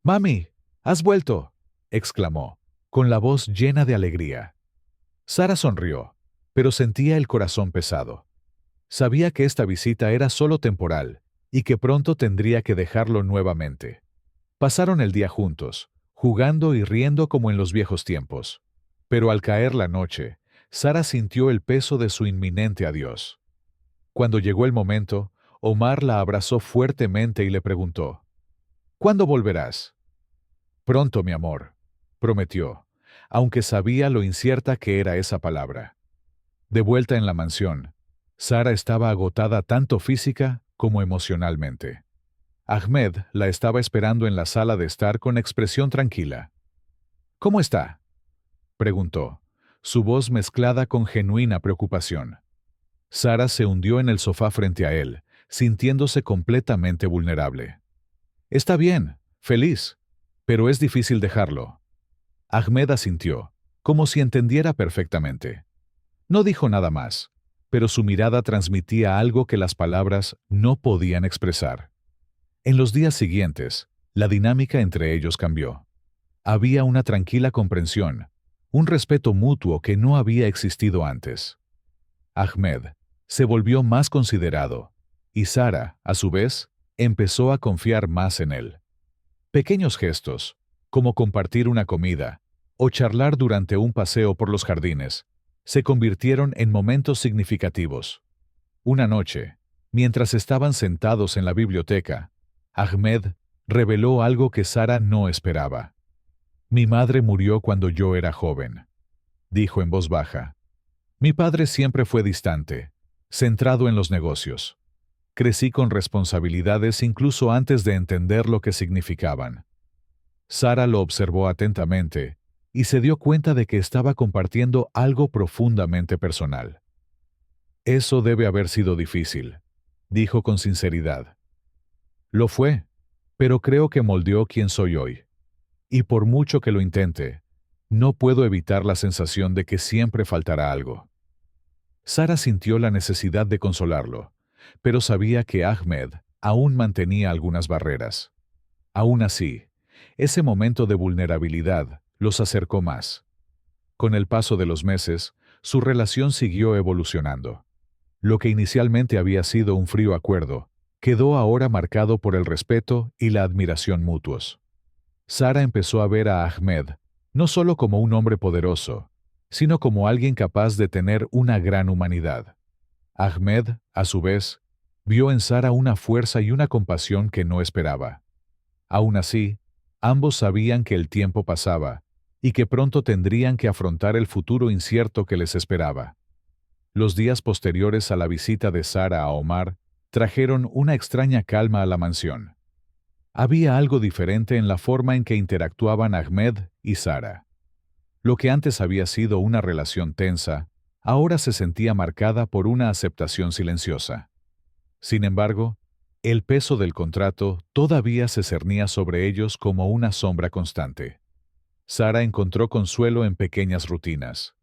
«¡Mami! ¡Has vuelto!», exclamó, con la voz llena de alegría. Sara sonrió, pero sentía el corazón pesado. Sabía que esta visita era solo temporal y que pronto tendría que dejarlo nuevamente. Pasaron el día juntos, jugando y riendo como en los viejos tiempos. Pero al caer la noche, Sara sintió el peso de su inminente adiós. Cuando llegó el momento, Omar la abrazó fuertemente y le preguntó: «¿Cuándo volverás?». «Pronto, mi amor», prometió, aunque sabía lo incierta que era esa palabra. De vuelta en la mansión, Sara estaba agotada tanto física como emocionalmente. Ahmed la estaba esperando en la sala de estar con expresión tranquila. «¿Cómo está?», preguntó, su voz mezclada con genuina preocupación. Sara se hundió en el sofá frente a él, sintiéndose completamente vulnerable. «Está bien, feliz, pero es difícil dejarlo». Ahmed asintió, como si entendiera perfectamente. No dijo nada más, pero su mirada transmitía algo que las palabras no podían expresar. En los días siguientes, la dinámica entre ellos cambió. Había una tranquila comprensión, un respeto mutuo que no había existido antes. Ahmed se volvió más considerado, y Sara, a su vez, empezó a confiar más en él. Pequeños gestos, como compartir una comida o charlar durante un paseo por los jardines, se convirtieron en momentos significativos. Una noche, mientras estaban sentados en la biblioteca, Ahmed reveló algo que Sara no esperaba. Mi madre murió cuando yo era joven, dijo en voz baja. Mi padre siempre fue distante, centrado en los negocios. Crecí con responsabilidades incluso antes de entender lo que significaban. Sara lo observó atentamente y se dio cuenta de que estaba compartiendo algo profundamente personal. Eso debe haber sido difícil, dijo con sinceridad. Lo fue, pero creo que moldeó quién soy hoy. Y por mucho que lo intente, no puedo evitar la sensación de que siempre faltará algo. Sara sintió la necesidad de consolarlo, pero sabía que Ahmed aún mantenía algunas barreras. Aún así, ese momento de vulnerabilidad los acercó más. Con el paso de los meses, su relación siguió evolucionando. Lo que inicialmente había sido un frío acuerdo, quedó ahora marcado por el respeto y la admiración mutuos. Sara empezó a ver a Ahmed no solo como un hombre poderoso, sino como alguien capaz de tener una gran humanidad. Ahmed, a su vez, vio en Sara una fuerza y una compasión que no esperaba. Aún así, ambos sabían que el tiempo pasaba y que pronto tendrían que afrontar el futuro incierto que les esperaba. Los días posteriores a la visita de Sara a Omar trajeron una extraña calma a la mansión. Había algo diferente en la forma en que interactuaban Ahmed y Sara. Lo que antes había sido una relación tensa, ahora se sentía marcada por una aceptación silenciosa. Sin embargo, el peso del contrato todavía se cernía sobre ellos como una sombra constante. Sara encontró consuelo en pequeñas rutinas.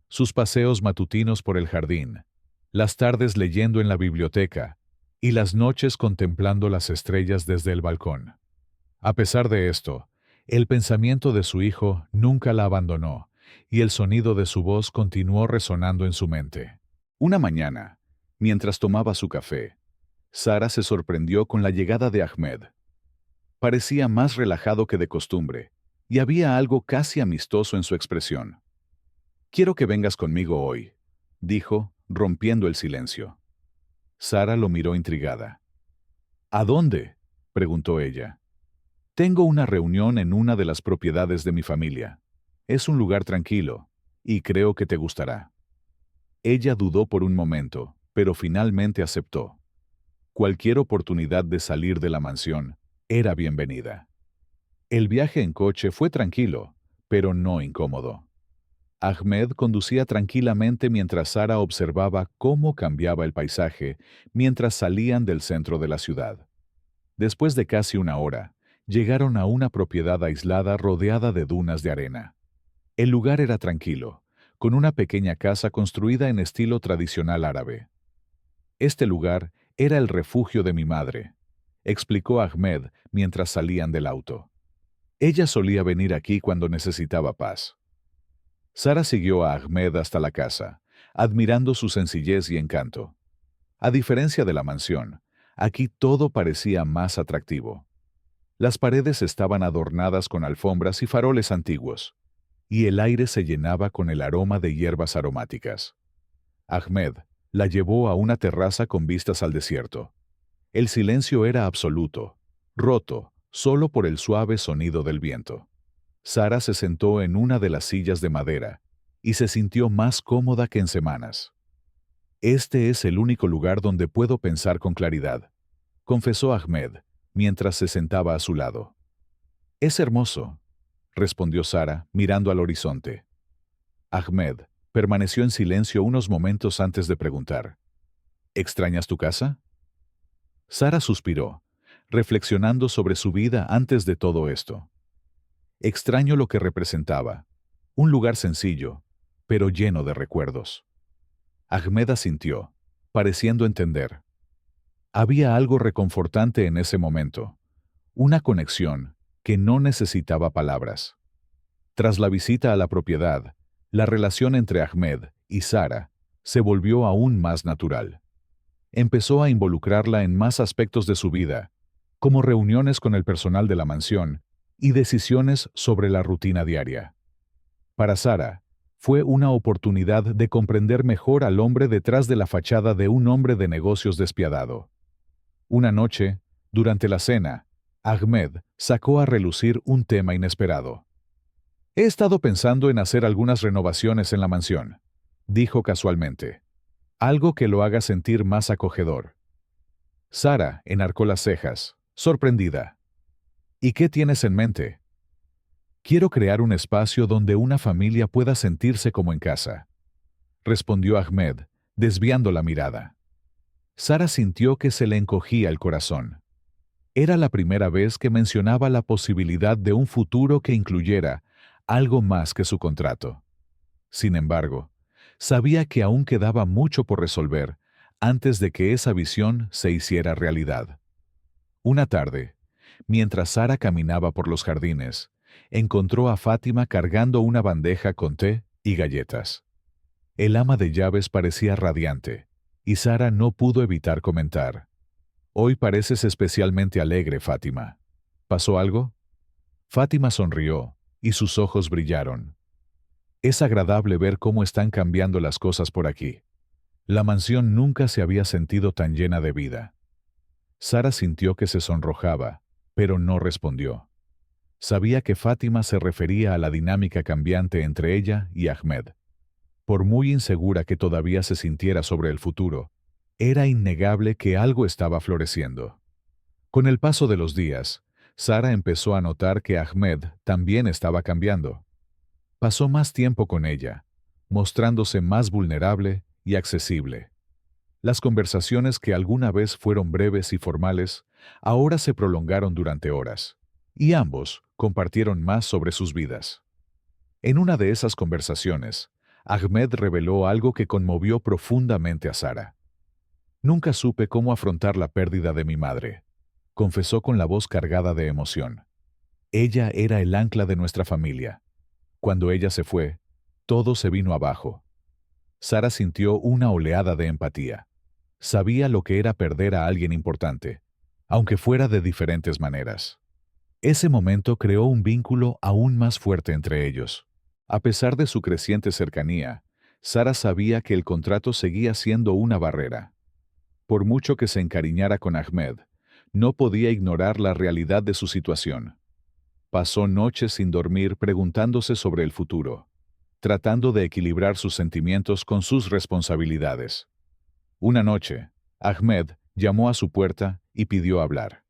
Sus paseos matutinos por el jardín, las tardes leyendo en la biblioteca y las noches contemplando las estrellas desde el balcón. A pesar de esto, el pensamiento de su hijo nunca la abandonó y el sonido de su voz continuó resonando en su mente. Una mañana, mientras tomaba su café, Sara se sorprendió con la llegada de Ahmed. Parecía más relajado que de costumbre, y había algo casi amistoso en su expresión. «Quiero que vengas conmigo hoy», dijo, rompiendo el silencio. Sara lo miró intrigada. «¿A dónde?», preguntó ella. «Tengo una reunión en una de las propiedades de mi familia. Es un lugar tranquilo, y creo que te gustará». Ella dudó por un momento, pero finalmente aceptó. Cualquier oportunidad de salir de la mansión era bienvenida. El viaje en coche fue tranquilo, pero no incómodo. Ahmed conducía tranquilamente mientras Sara observaba cómo cambiaba el paisaje mientras salían del centro de la ciudad. Después de casi una hora, llegaron a una propiedad aislada rodeada de dunas de arena. El lugar era tranquilo, con una pequeña casa construida en estilo tradicional árabe. «Este lugar era el refugio de mi madre», explicó Ahmed mientras salían del auto. «Ella solía venir aquí cuando necesitaba paz». Sara siguió a Ahmed hasta la casa, admirando su sencillez y encanto. A diferencia de la mansión, aquí todo parecía más atractivo. Las paredes estaban adornadas con alfombras y faroles antiguos, y el aire se llenaba con el aroma de hierbas aromáticas. Ahmed la llevó a una terraza con vistas al desierto. El silencio era absoluto, roto solo por el suave sonido del viento. Sara se sentó en una de las sillas de madera y se sintió más cómoda que en semanas. «Este es el único lugar donde puedo pensar con claridad», confesó Ahmed mientras se sentaba a su lado. «Es hermoso», respondió Sara mirando al horizonte. Ahmed permaneció en silencio unos momentos antes de preguntar: «¿Extrañas tu casa?». Sara suspiró, reflexionando sobre su vida antes de todo esto. «Extraño lo que representaba, un lugar sencillo, pero lleno de recuerdos». Ahmed asintió, pareciendo entender. Había algo reconfortante en ese momento, una conexión que no necesitaba palabras. Tras la visita a la propiedad, la relación entre Ahmed y Sara se volvió aún más natural. Empezó a involucrarla en más aspectos de su vida, como reuniones con el personal de la mansión y decisiones sobre la rutina diaria. Para Sara, fue una oportunidad de comprender mejor al hombre detrás de la fachada de un hombre de negocios despiadado. Una noche, durante la cena, Ahmed sacó a relucir un tema inesperado. He estado pensando en hacer algunas renovaciones en la mansión, dijo casualmente. Algo que lo haga sentir más acogedor. Sara enarcó las cejas, sorprendida. ¿Y qué tienes en mente? Quiero crear un espacio donde una familia pueda sentirse como en casa, respondió Ahmed, desviando la mirada. Sara sintió que se le encogía el corazón. Era la primera vez que mencionaba la posibilidad de un futuro que incluyera algo más que su contrato. Sin embargo, sabía que aún quedaba mucho por resolver antes de que esa visión se hiciera realidad. Una tarde, mientras Sara caminaba por los jardines, encontró a Fátima cargando una bandeja con té y galletas. El ama de llaves parecía radiante, y Sara no pudo evitar comentar. Hoy pareces especialmente alegre, Fátima. ¿Pasó algo? Fátima sonrió, y sus ojos brillaron. Es agradable ver cómo están cambiando las cosas por aquí. La mansión nunca se había sentido tan llena de vida. Sara sintió que se sonrojaba, pero no respondió. Sabía que Fátima se refería a la dinámica cambiante entre ella y Ahmed. Por muy insegura que todavía se sintiera sobre el futuro, era innegable que algo estaba floreciendo. Con el paso de los días, Sara empezó a notar que Ahmed también estaba cambiando. Pasó más tiempo con ella, mostrándose más vulnerable y accesible. Las conversaciones que alguna vez fueron breves y formales, ahora se prolongaron durante horas, y ambos compartieron más sobre sus vidas. En una de esas conversaciones, Ahmed reveló algo que conmovió profundamente a Sara. Nunca supe cómo afrontar la pérdida de mi madre, confesó con la voz cargada de emoción. Ella era el ancla de nuestra familia. Cuando ella se fue, todo se vino abajo. Sara sintió una oleada de empatía. Sabía lo que era perder a alguien importante, aunque fuera de diferentes maneras. Ese momento creó un vínculo aún más fuerte entre ellos. A pesar de su creciente cercanía, Sara sabía que el contrato seguía siendo una barrera. Por mucho que se encariñara con Ahmed, no podía ignorar la realidad de su situación. Pasó noches sin dormir preguntándose sobre el futuro, tratando de equilibrar sus sentimientos con sus responsabilidades. Una noche, Ahmed llamó a su puerta y pidió hablar.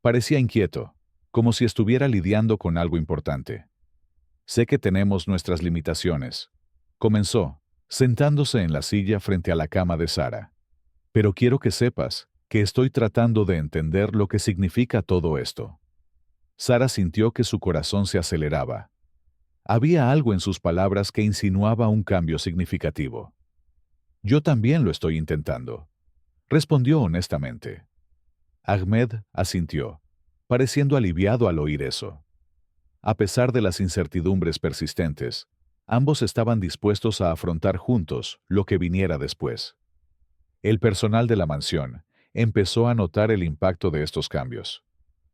Parecía inquieto, como si estuviera lidiando con algo importante. Sé que tenemos nuestras limitaciones, comenzó, sentándose en la silla frente a la cama de Sara. Pero quiero que sepas que estoy tratando de entender lo que significa todo esto. Sara sintió que su corazón se aceleraba. Había algo en sus palabras que insinuaba un cambio significativo. Yo también lo estoy intentando, respondió honestamente. Ahmed asintió, pareciendo aliviado al oír eso. A pesar de las incertidumbres persistentes, ambos estaban dispuestos a afrontar juntos lo que viniera después. El personal de la mansión empezó a notar el impacto de estos cambios.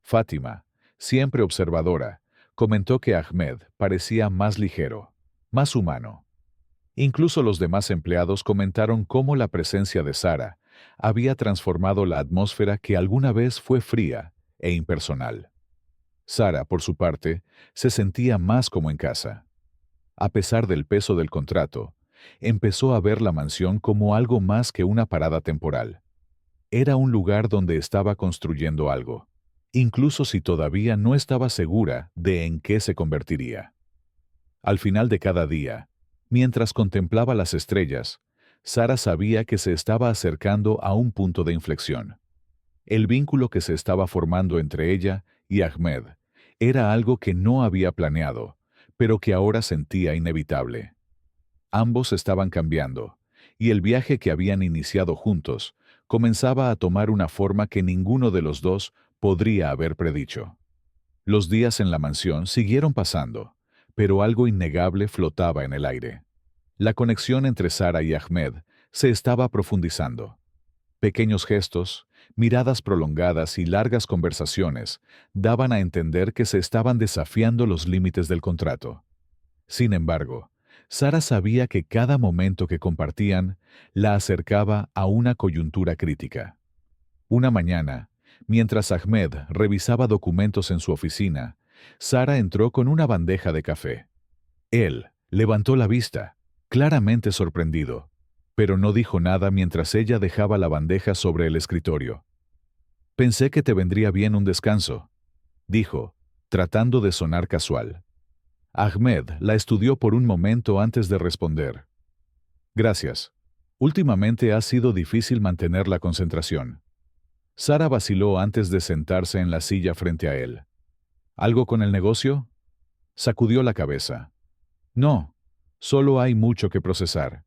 Fátima, siempre observadora, comentó que Ahmed parecía más ligero, más humano. Incluso los demás empleados comentaron cómo la presencia de Sara había transformado la atmósfera que alguna vez fue fría e impersonal. Sara, por su parte, se sentía más como en casa. A pesar del peso del contrato, empezó a ver la mansión como algo más que una parada temporal. Era un lugar donde estaba construyendo algo, incluso si todavía no estaba segura de en qué se convertiría. Al final de cada día, mientras contemplaba las estrellas, Sara sabía que se estaba acercando a un punto de inflexión. El vínculo que se estaba formando entre ella y Ahmed era algo que no había planeado, pero que ahora sentía inevitable. Ambos estaban cambiando, y el viaje que habían iniciado juntos comenzaba a tomar una forma que ninguno de los dos podría haber predicho. Los días en la mansión siguieron pasando, pero algo innegable flotaba en el aire. La conexión entre Sara y Ahmed se estaba profundizando. Pequeños gestos, miradas prolongadas y largas conversaciones daban a entender que se estaban desafiando los límites del contrato. Sin embargo, Sara sabía que cada momento que compartían la acercaba a una coyuntura crítica. Una mañana, mientras Ahmed revisaba documentos en su oficina, Sara entró con una bandeja de café. Él levantó la vista, claramente sorprendido, pero no dijo nada mientras ella dejaba la bandeja sobre el escritorio. «Pensé que te vendría bien un descanso», dijo, tratando de sonar casual. Ahmed la estudió por un momento antes de responder. «Gracias. Últimamente ha sido difícil mantener la concentración». Sara vaciló antes de sentarse en la silla frente a él. «¿Algo con el negocio?» Sacudió la cabeza. «No, solo hay mucho que procesar».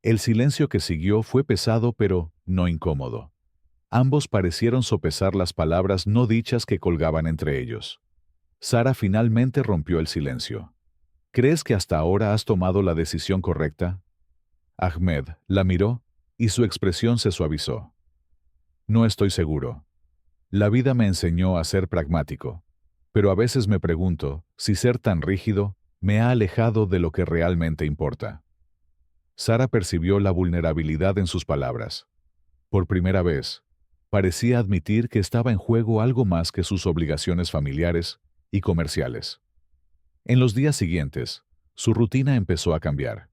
El silencio que siguió fue pesado pero no incómodo. Ambos parecieron sopesar las palabras no dichas que colgaban entre ellos. Sara finalmente rompió el silencio. «¿Crees que hasta ahora has tomado la decisión correcta?» Ahmed la miró y su expresión se suavizó. «No estoy seguro. La vida me enseñó a ser pragmático, pero a veces me pregunto si ser tan rígido me ha alejado de lo que realmente importa». Sara percibió la vulnerabilidad en sus palabras. Por primera vez, parecía admitir que estaba en juego algo más que sus obligaciones familiares y comerciales. En los días siguientes, su rutina empezó a cambiar.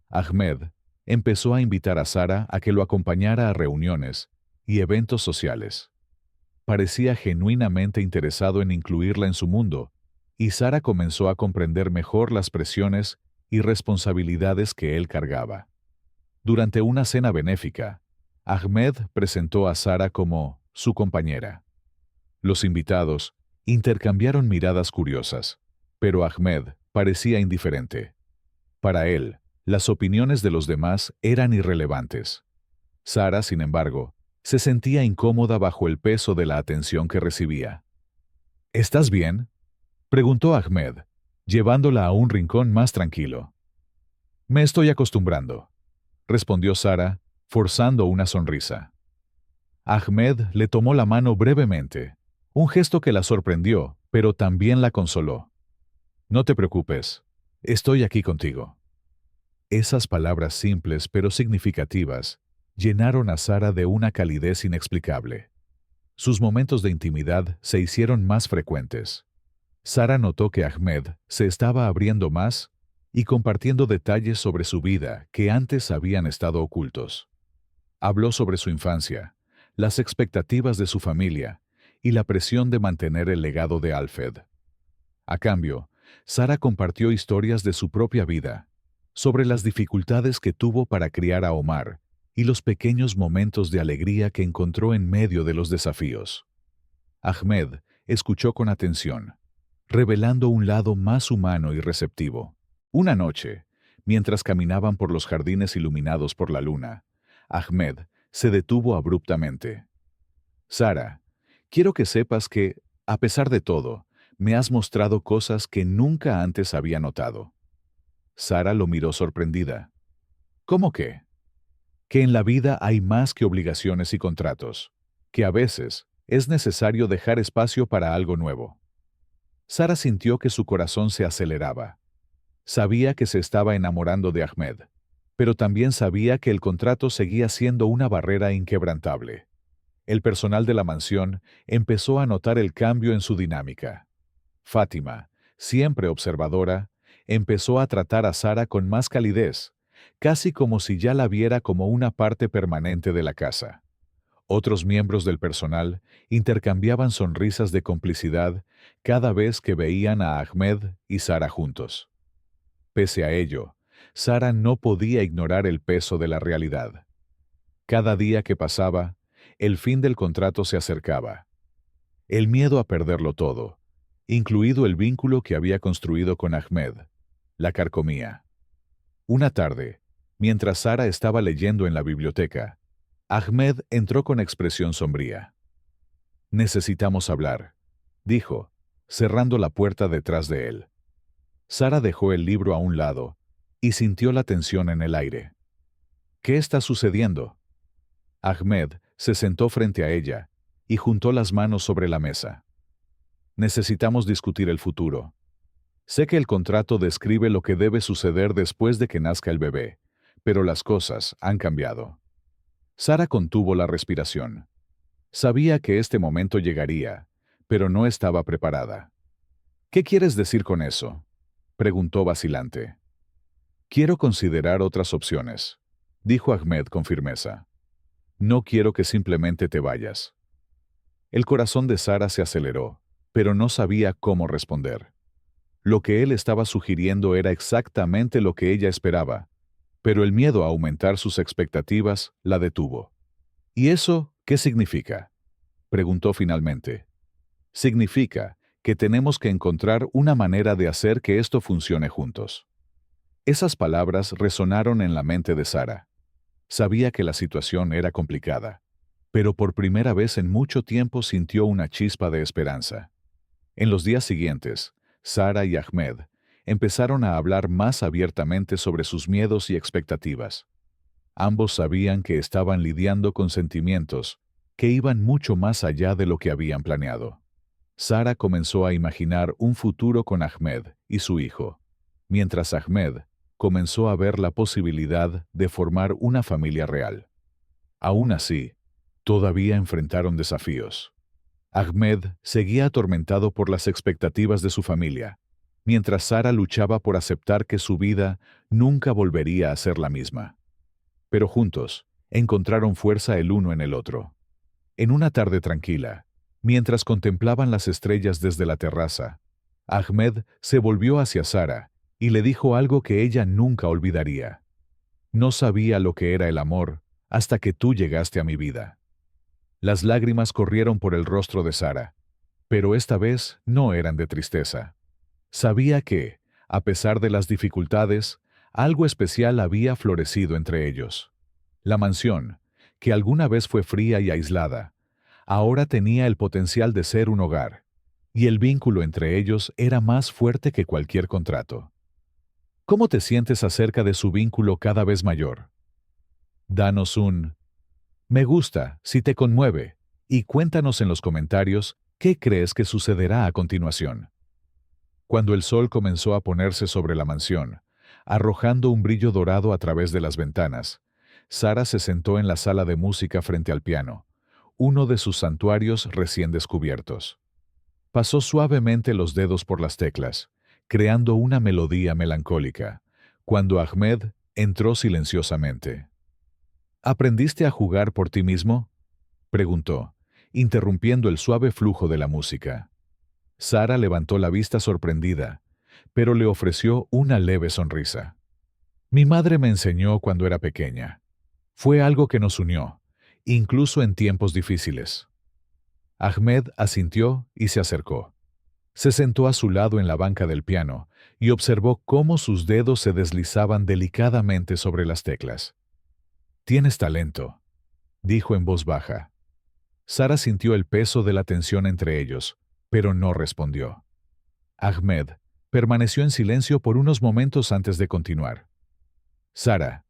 Ahmed empezó a invitar a Sara a que lo acompañara a reuniones y eventos sociales. Parecía genuinamente interesado en incluirla en su mundo, y Sara comenzó a comprender mejor las presiones y responsabilidades que él cargaba. Durante una cena benéfica, Ahmed presentó a Sara como su compañera. Los invitados intercambiaron miradas curiosas, pero Ahmed parecía indiferente. Para él, las opiniones de los demás eran irrelevantes. Sara, sin embargo, se sentía incómoda bajo el peso de la atención que recibía. «¿Estás bien?», preguntó Ahmed, llevándola a un rincón más tranquilo. «Me estoy acostumbrando», respondió Sara, forzando una sonrisa. Ahmed le tomó la mano brevemente, un gesto que la sorprendió, pero también la consoló. «No te preocupes, estoy aquí contigo». Esas palabras simples pero significativas llenaron a Sara de una calidez inexplicable. Sus momentos de intimidad se hicieron más frecuentes. Sara notó que Ahmed se estaba abriendo más y compartiendo detalles sobre su vida que antes habían estado ocultos. Habló sobre su infancia, las expectativas de su familia y la presión de mantener el legado de Alfred. A cambio, Sara compartió historias de su propia vida, sobre las dificultades que tuvo para criar a Omar y los pequeños momentos de alegría que encontró en medio de los desafíos. Ahmed escuchó con atención, revelando un lado más humano y receptivo. Una noche, mientras caminaban por los jardines iluminados por la luna, Ahmed se detuvo abruptamente. «Sara, quiero que sepas que, a pesar de todo, me has mostrado cosas que nunca antes había notado». Sara lo miró sorprendida. «¿Cómo qué?» «Que en la vida hay más que obligaciones y contratos, que a veces es necesario dejar espacio para algo nuevo». Sara sintió que su corazón se aceleraba. Sabía que se estaba enamorando de Ahmed, pero también sabía que el contrato seguía siendo una barrera inquebrantable. El personal de la mansión empezó a notar el cambio en su dinámica. Fátima, siempre observadora, empezó a tratar a Sara con más calidez, casi como si ya la viera como una parte permanente de la casa. Otros miembros del personal intercambiaban sonrisas de complicidad cada vez que veían a Ahmed y Sara juntos. Pese a ello, Sara no podía ignorar el peso de la realidad. Cada día que pasaba, el fin del contrato se acercaba. El miedo a perderlo todo, incluido el vínculo que había construido con Ahmed, la carcomía. Una tarde, mientras Sara estaba leyendo en la biblioteca, Ahmed entró con expresión sombría. «Necesitamos hablar», dijo, cerrando la puerta detrás de él. Sara dejó el libro a un lado y sintió la tensión en el aire. «¿Qué está sucediendo?» Ahmed se sentó frente a ella y juntó las manos sobre la mesa. «Necesitamos discutir el futuro». Sé que el contrato describe lo que debe suceder después de que nazca el bebé, pero las cosas han cambiado. Sara contuvo la respiración. Sabía que este momento llegaría, pero no estaba preparada. ¿Qué quieres decir con eso?, preguntó vacilante. Quiero considerar otras opciones, dijo Ahmed con firmeza. No quiero que simplemente te vayas. El corazón de Sara se aceleró, pero no sabía cómo responder. Lo que él estaba sugiriendo era exactamente lo que ella esperaba, pero el miedo a aumentar sus expectativas la detuvo. ¿Y eso qué significa?, preguntó finalmente. Significa que tenemos que encontrar una manera de hacer que esto funcione juntos. Esas palabras resonaron en la mente de Sara. Sabía que la situación era complicada, pero por primera vez en mucho tiempo sintió una chispa de esperanza. En los días siguientes, Sara y Ahmed empezaron a hablar más abiertamente sobre sus miedos y expectativas. Ambos sabían que estaban lidiando con sentimientos que iban mucho más allá de lo que habían planeado. Sara comenzó a imaginar un futuro con Ahmed y su hijo, mientras Ahmed comenzó a ver la posibilidad de formar una familia real. Aún así, todavía enfrentaron desafíos. Ahmed seguía atormentado por las expectativas de su familia, mientras Sara luchaba por aceptar que su vida nunca volvería a ser la misma. Pero juntos, encontraron fuerza el uno en el otro. En una tarde tranquila, mientras contemplaban las estrellas desde la terraza, Ahmed se volvió hacia Sara y le dijo algo que ella nunca olvidaría. No sabía lo que era el amor hasta que tú llegaste a mi vida. Las lágrimas corrieron por el rostro de Sara, pero esta vez no eran de tristeza. Sabía que, a pesar de las dificultades, algo especial había florecido entre ellos. La mansión, que alguna vez fue fría y aislada, ahora tenía el potencial de ser un hogar, y el vínculo entre ellos era más fuerte que cualquier contrato. ¿Cómo te sientes acerca de su vínculo cada vez mayor? Danos un me gusta si te conmueve, y cuéntanos en los comentarios qué crees que sucederá a continuación. Cuando el sol comenzó a ponerse sobre la mansión, arrojando un brillo dorado a través de las ventanas, Sara se sentó en la sala de música frente al piano, uno de sus santuarios recién descubiertos. Pasó suavemente los dedos por las teclas, creando una melodía melancólica, cuando Ahmed entró silenciosamente. ¿Aprendiste a jugar por ti mismo?, preguntó, interrumpiendo el suave flujo de la música. Sara levantó la vista sorprendida, pero le ofreció una leve sonrisa. Mi madre me enseñó cuando era pequeña. Fue algo que nos unió, incluso en tiempos difíciles. Ahmed asintió y se acercó. Se sentó a su lado en la banca del piano y observó cómo sus dedos se deslizaban delicadamente sobre las teclas. Tienes talento, dijo en voz baja. Sara sintió el peso de la tensión entre ellos, pero no respondió. Ahmed permaneció en silencio por unos momentos antes de continuar. Sara,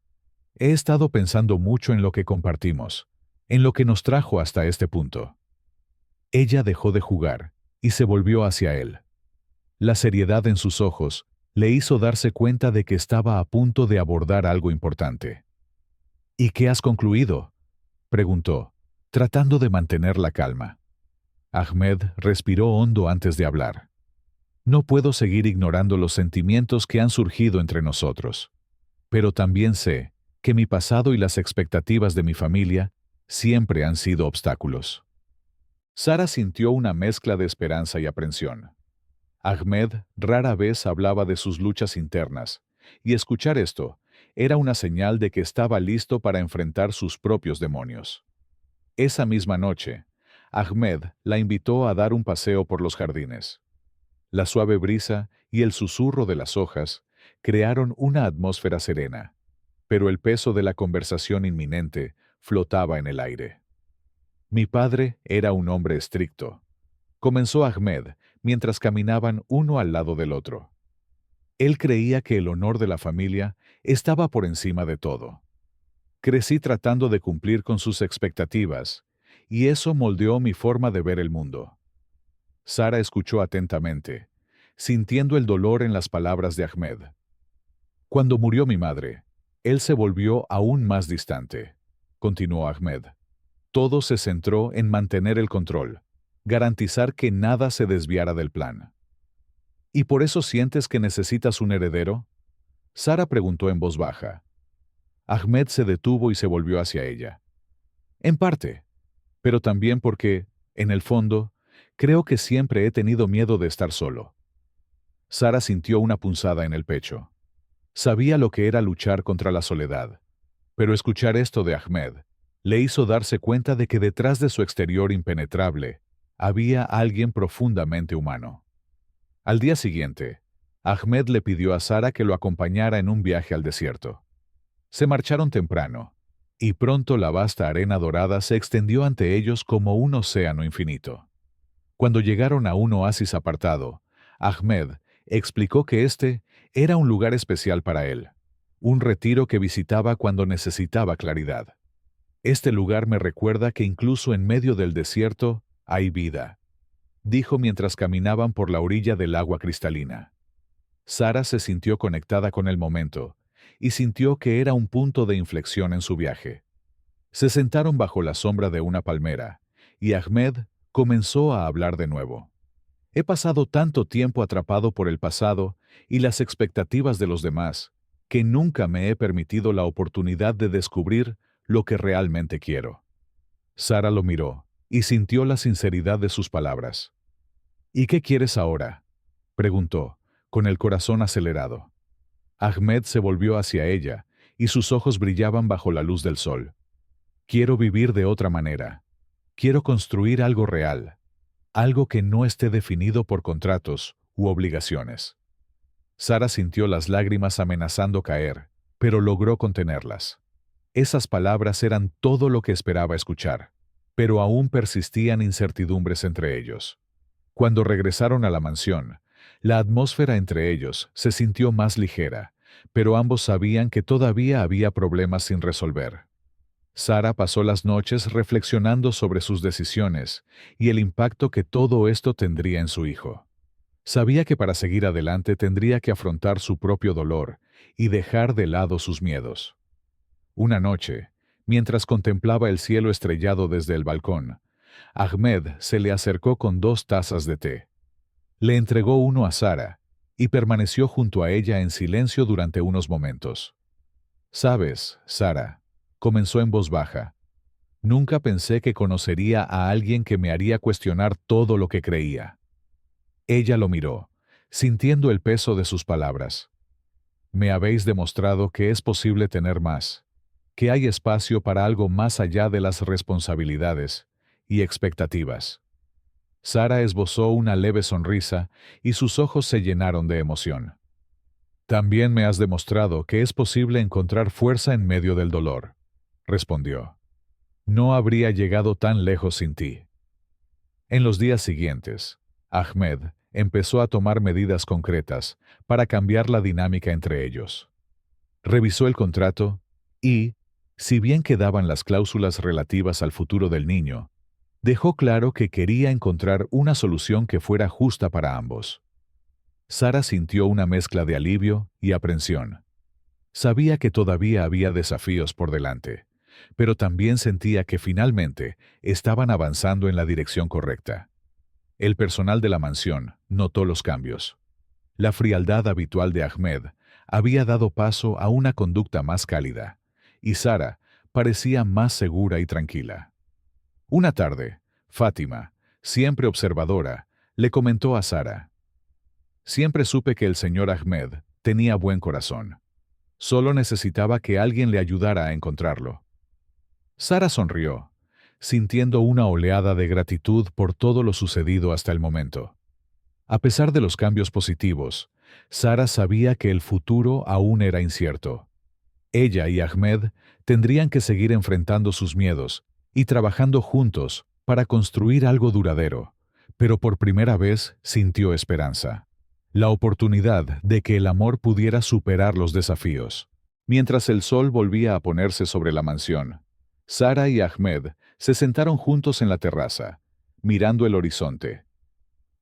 he estado pensando mucho en lo que compartimos, en lo que nos trajo hasta este punto. Ella dejó de jugar y se volvió hacia él. La seriedad en sus ojos le hizo darse cuenta de que estaba a punto de abordar algo importante. ¿Y qué has concluido?, preguntó, tratando de mantener la calma. Ahmed respiró hondo antes de hablar. No puedo seguir ignorando los sentimientos que han surgido entre nosotros, pero también sé que mi pasado y las expectativas de mi familia siempre han sido obstáculos. Sara sintió una mezcla de esperanza y aprensión. Ahmed rara vez hablaba de sus luchas internas, y escuchar esto era una señal de que estaba listo para enfrentar sus propios demonios. Esa misma noche, Ahmed la invitó a dar un paseo por los jardines. La suave brisa y el susurro de las hojas crearon una atmósfera serena, pero el peso de la conversación inminente flotaba en el aire. Mi padre era un hombre estricto, comenzó Ahmed mientras caminaban uno al lado del otro. Él creía que el honor de la familia estaba por encima de todo. Crecí tratando de cumplir con sus expectativas, y eso moldeó mi forma de ver el mundo. Sara escuchó atentamente, sintiendo el dolor en las palabras de Ahmed. Cuando murió mi madre, él se volvió aún más distante, continuó Ahmed. Todo se centró en mantener el control, garantizar que nada se desviara del plan. ¿Y por eso sientes que necesitas un heredero? Sara preguntó en voz baja. Ahmed se detuvo y se volvió hacia ella. En parte, pero también porque, en el fondo, creo que siempre he tenido miedo de estar solo. Sara sintió una punzada en el pecho. Sabía lo que era luchar contra la soledad, pero escuchar esto de Ahmed le hizo darse cuenta de que detrás de su exterior impenetrable había alguien profundamente humano. Al día siguiente, Ahmed le pidió a Sara que lo acompañara en un viaje al desierto. Se marcharon temprano, y pronto la vasta arena dorada se extendió ante ellos como un océano infinito. Cuando llegaron a un oasis apartado, Ahmed explicó que este era un lugar especial para él, un retiro que visitaba cuando necesitaba claridad. Este lugar me recuerda que incluso en medio del desierto hay vida, dijo mientras caminaban por la orilla del agua cristalina. Sara se sintió conectada con el momento y sintió que era un punto de inflexión en su viaje. Se sentaron bajo la sombra de una palmera y Ahmed comenzó a hablar de nuevo. He pasado tanto tiempo atrapado por el pasado y las expectativas de los demás, que nunca me he permitido la oportunidad de descubrir lo que realmente quiero. Sara lo miró y sintió la sinceridad de sus palabras. ¿Y qué quieres ahora?, preguntó, con el corazón acelerado. Ahmed se volvió hacia ella y sus ojos brillaban bajo la luz del sol. Quiero vivir de otra manera. Quiero construir algo real, algo que no esté definido por contratos u obligaciones. Sara sintió las lágrimas amenazando caer, pero logró contenerlas. Esas palabras eran todo lo que esperaba escuchar, pero aún persistían incertidumbres entre ellos. Cuando regresaron a la mansión, la atmósfera entre ellos se sintió más ligera, pero ambos sabían que todavía había problemas sin resolver. Sara pasó las noches reflexionando sobre sus decisiones y el impacto que todo esto tendría en su hijo. Sabía que para seguir adelante tendría que afrontar su propio dolor y dejar de lado sus miedos. Una noche, mientras contemplaba el cielo estrellado desde el balcón, Ahmed se le acercó con 2 tazas de té. Le entregó uno a Sara y permaneció junto a ella en silencio durante unos momentos. «Sabes, Sara», comenzó en voz baja, «nunca pensé que conocería a alguien que me haría cuestionar todo lo que creía». Ella lo miró, sintiendo el peso de sus palabras. «Me habéis demostrado que es posible tener más, que hay espacio para algo más allá de las responsabilidades y expectativas». Sara esbozó una leve sonrisa y sus ojos se llenaron de emoción. «También me has demostrado que es posible encontrar fuerza en medio del dolor», respondió. «No habría llegado tan lejos sin ti». En los días siguientes, Ahmed empezó a tomar medidas concretas para cambiar la dinámica entre ellos. Revisó el contrato y, si bien quedaban las cláusulas relativas al futuro del niño, dejó claro que quería encontrar una solución que fuera justa para ambos. Sara sintió una mezcla de alivio y aprensión. Sabía que todavía había desafíos por delante, pero también sentía que finalmente estaban avanzando en la dirección correcta. El personal de la mansión notó los cambios. La frialdad habitual de Ahmed había dado paso a una conducta más cálida, y Sara parecía más segura y tranquila. Una tarde, Fátima, siempre observadora, le comentó a Sara: «Siempre supe que el señor Ahmed tenía buen corazón. Solo necesitaba que alguien le ayudara a encontrarlo». Sara sonrió, sintiendo una oleada de gratitud por todo lo sucedido hasta el momento. A pesar de los cambios positivos, Sara sabía que el futuro aún era incierto. Ella y Ahmed tendrían que seguir enfrentando sus miedos y trabajando juntos para construir algo duradero, pero por primera vez sintió esperanza. La oportunidad de que el amor pudiera superar los desafíos. Mientras el sol volvía a ponerse sobre la mansión, Sara y Ahmed se sentaron juntos en la terraza, mirando el horizonte.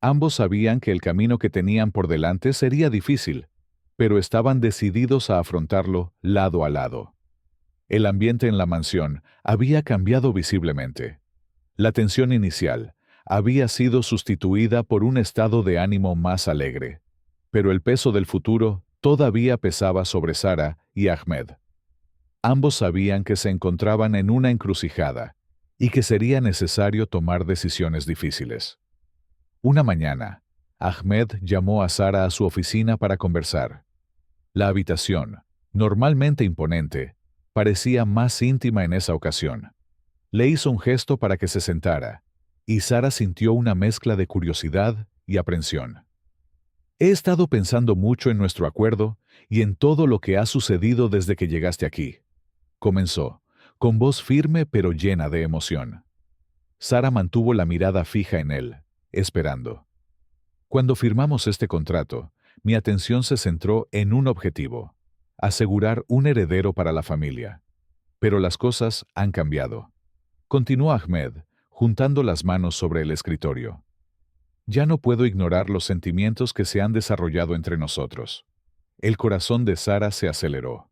Ambos sabían que el camino que tenían por delante sería difícil, pero estaban decididos a afrontarlo lado a lado. El ambiente en la mansión había cambiado visiblemente. La tensión inicial había sido sustituida por un estado de ánimo más alegre, pero el peso del futuro todavía pesaba sobre Sara y Ahmed. Ambos sabían que se encontraban en una encrucijada y que sería necesario tomar decisiones difíciles. Una mañana, Ahmed llamó a Sara a su oficina para conversar. La habitación, normalmente imponente, parecía más íntima en esa ocasión. Le hizo un gesto para que se sentara, y Sara sintió una mezcla de curiosidad y aprensión. He estado pensando mucho en nuestro acuerdo y en todo lo que ha sucedido desde que llegaste aquí, comenzó, con voz firme pero llena de emoción. Sara mantuvo la mirada fija en él, esperando. Cuando firmamos este contrato, mi atención se centró en un objetivo: asegurar un heredero para la familia. Pero las cosas han cambiado. Continuó Ahmed, juntando las manos sobre el escritorio. Ya no puedo ignorar los sentimientos que se han desarrollado entre nosotros. El corazón de Sara se aceleró.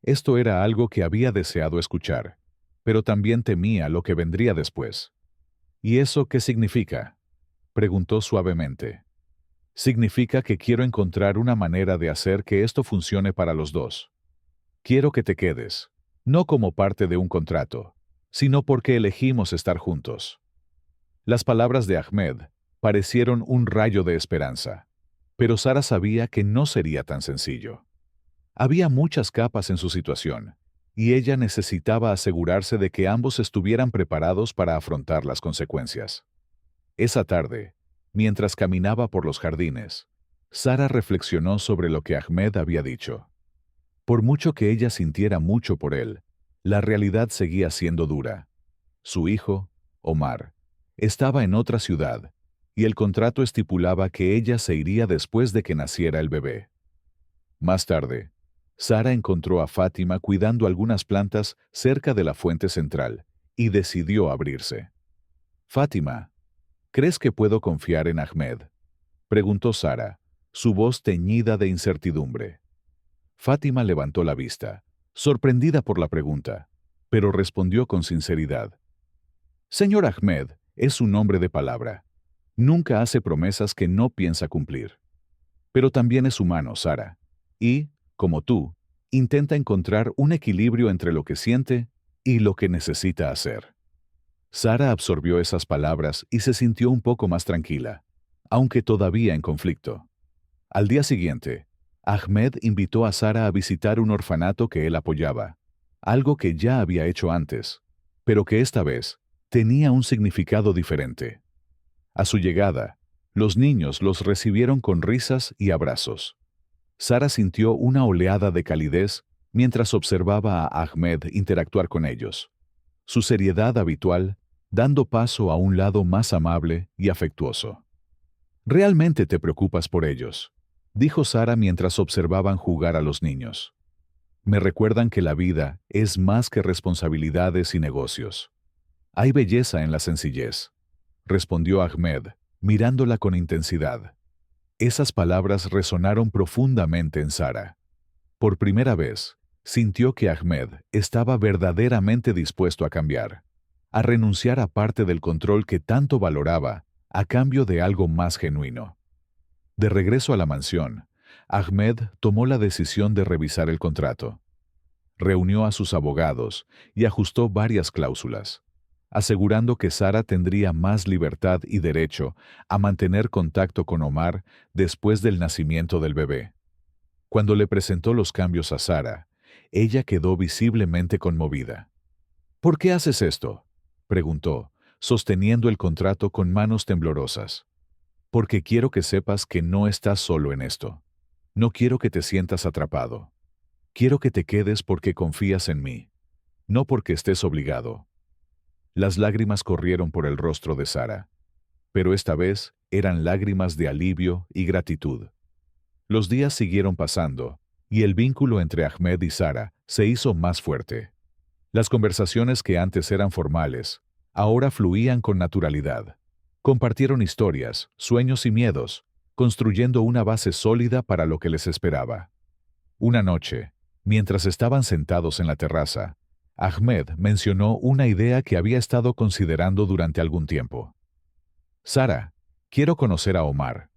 Esto era algo que había deseado escuchar, pero también temía lo que vendría después. ¿Y eso qué significa?, preguntó suavemente. Significa que quiero encontrar una manera de hacer que esto funcione para los dos. Quiero que te quedes, no como parte de un contrato, sino porque elegimos estar juntos. Las palabras de Ahmed parecieron un rayo de esperanza, pero Sara sabía que no sería tan sencillo. Había muchas capas en su situación, y ella necesitaba asegurarse de que ambos estuvieran preparados para afrontar las consecuencias. Esa tarde, mientras caminaba por los jardines, Sara reflexionó sobre lo que Ahmed había dicho. Por mucho que ella sintiera mucho por él, la realidad seguía siendo dura. Su hijo, Omar, estaba en otra ciudad, y el contrato estipulaba que ella se iría después de que naciera el bebé. Más tarde, Sara encontró a Fátima cuidando algunas plantas cerca de la fuente central, y decidió abrirse. «Fátima, ¿crees que puedo confiar en Ahmed?», preguntó Sara, su voz teñida de incertidumbre. Fátima levantó la vista, sorprendida por la pregunta, pero respondió con sinceridad. «Señor Ahmed es un hombre de palabra. Nunca hace promesas que no piensa cumplir. Pero también es humano, Sara, y, como tú, intenta encontrar un equilibrio entre lo que siente y lo que necesita hacer». Sara absorbió esas palabras y se sintió un poco más tranquila, aunque todavía en conflicto. Al día siguiente, Ahmed invitó a Sara a visitar un orfanato que él apoyaba, algo que ya había hecho antes, pero que esta vez tenía un significado diferente. A su llegada, los niños los recibieron con risas y abrazos. Sara sintió una oleada de calidez mientras observaba a Ahmed interactuar con ellos. Su seriedad habitual, dando paso a un lado más amable y afectuoso. «Realmente te preocupas por ellos», dijo Sara mientras observaban jugar a los niños. «Me recuerdan que la vida es más que responsabilidades y negocios. Hay belleza en la sencillez», respondió Ahmed, mirándola con intensidad. Esas palabras resonaron profundamente en Sara. Por primera vez, sintió que Ahmed estaba verdaderamente dispuesto a cambiar, a renunciar a parte del control que tanto valoraba, a cambio de algo más genuino. De regreso a la mansión, Ahmed tomó la decisión de revisar el contrato. Reunió a sus abogados y ajustó varias cláusulas, asegurando que Sara tendría más libertad y derecho a mantener contacto con Omar después del nacimiento del bebé. Cuando le presentó los cambios a Sara, ella quedó visiblemente conmovida. «¿Por qué haces esto?», preguntó, sosteniendo el contrato con manos temblorosas. «Porque quiero que sepas que no estás solo en esto. No quiero que te sientas atrapado. Quiero que te quedes porque confías en mí, no porque estés obligado». Las lágrimas corrieron por el rostro de Sara, pero esta vez eran lágrimas de alivio y gratitud. Los días siguieron pasando, y el vínculo entre Ahmed y Sara se hizo más fuerte. Las conversaciones que antes eran formales, ahora fluían con naturalidad. Compartieron historias, sueños y miedos, construyendo una base sólida para lo que les esperaba. Una noche, mientras estaban sentados en la terraza, Ahmed mencionó una idea que había estado considerando durante algún tiempo. Sara, quiero conocer a Omar.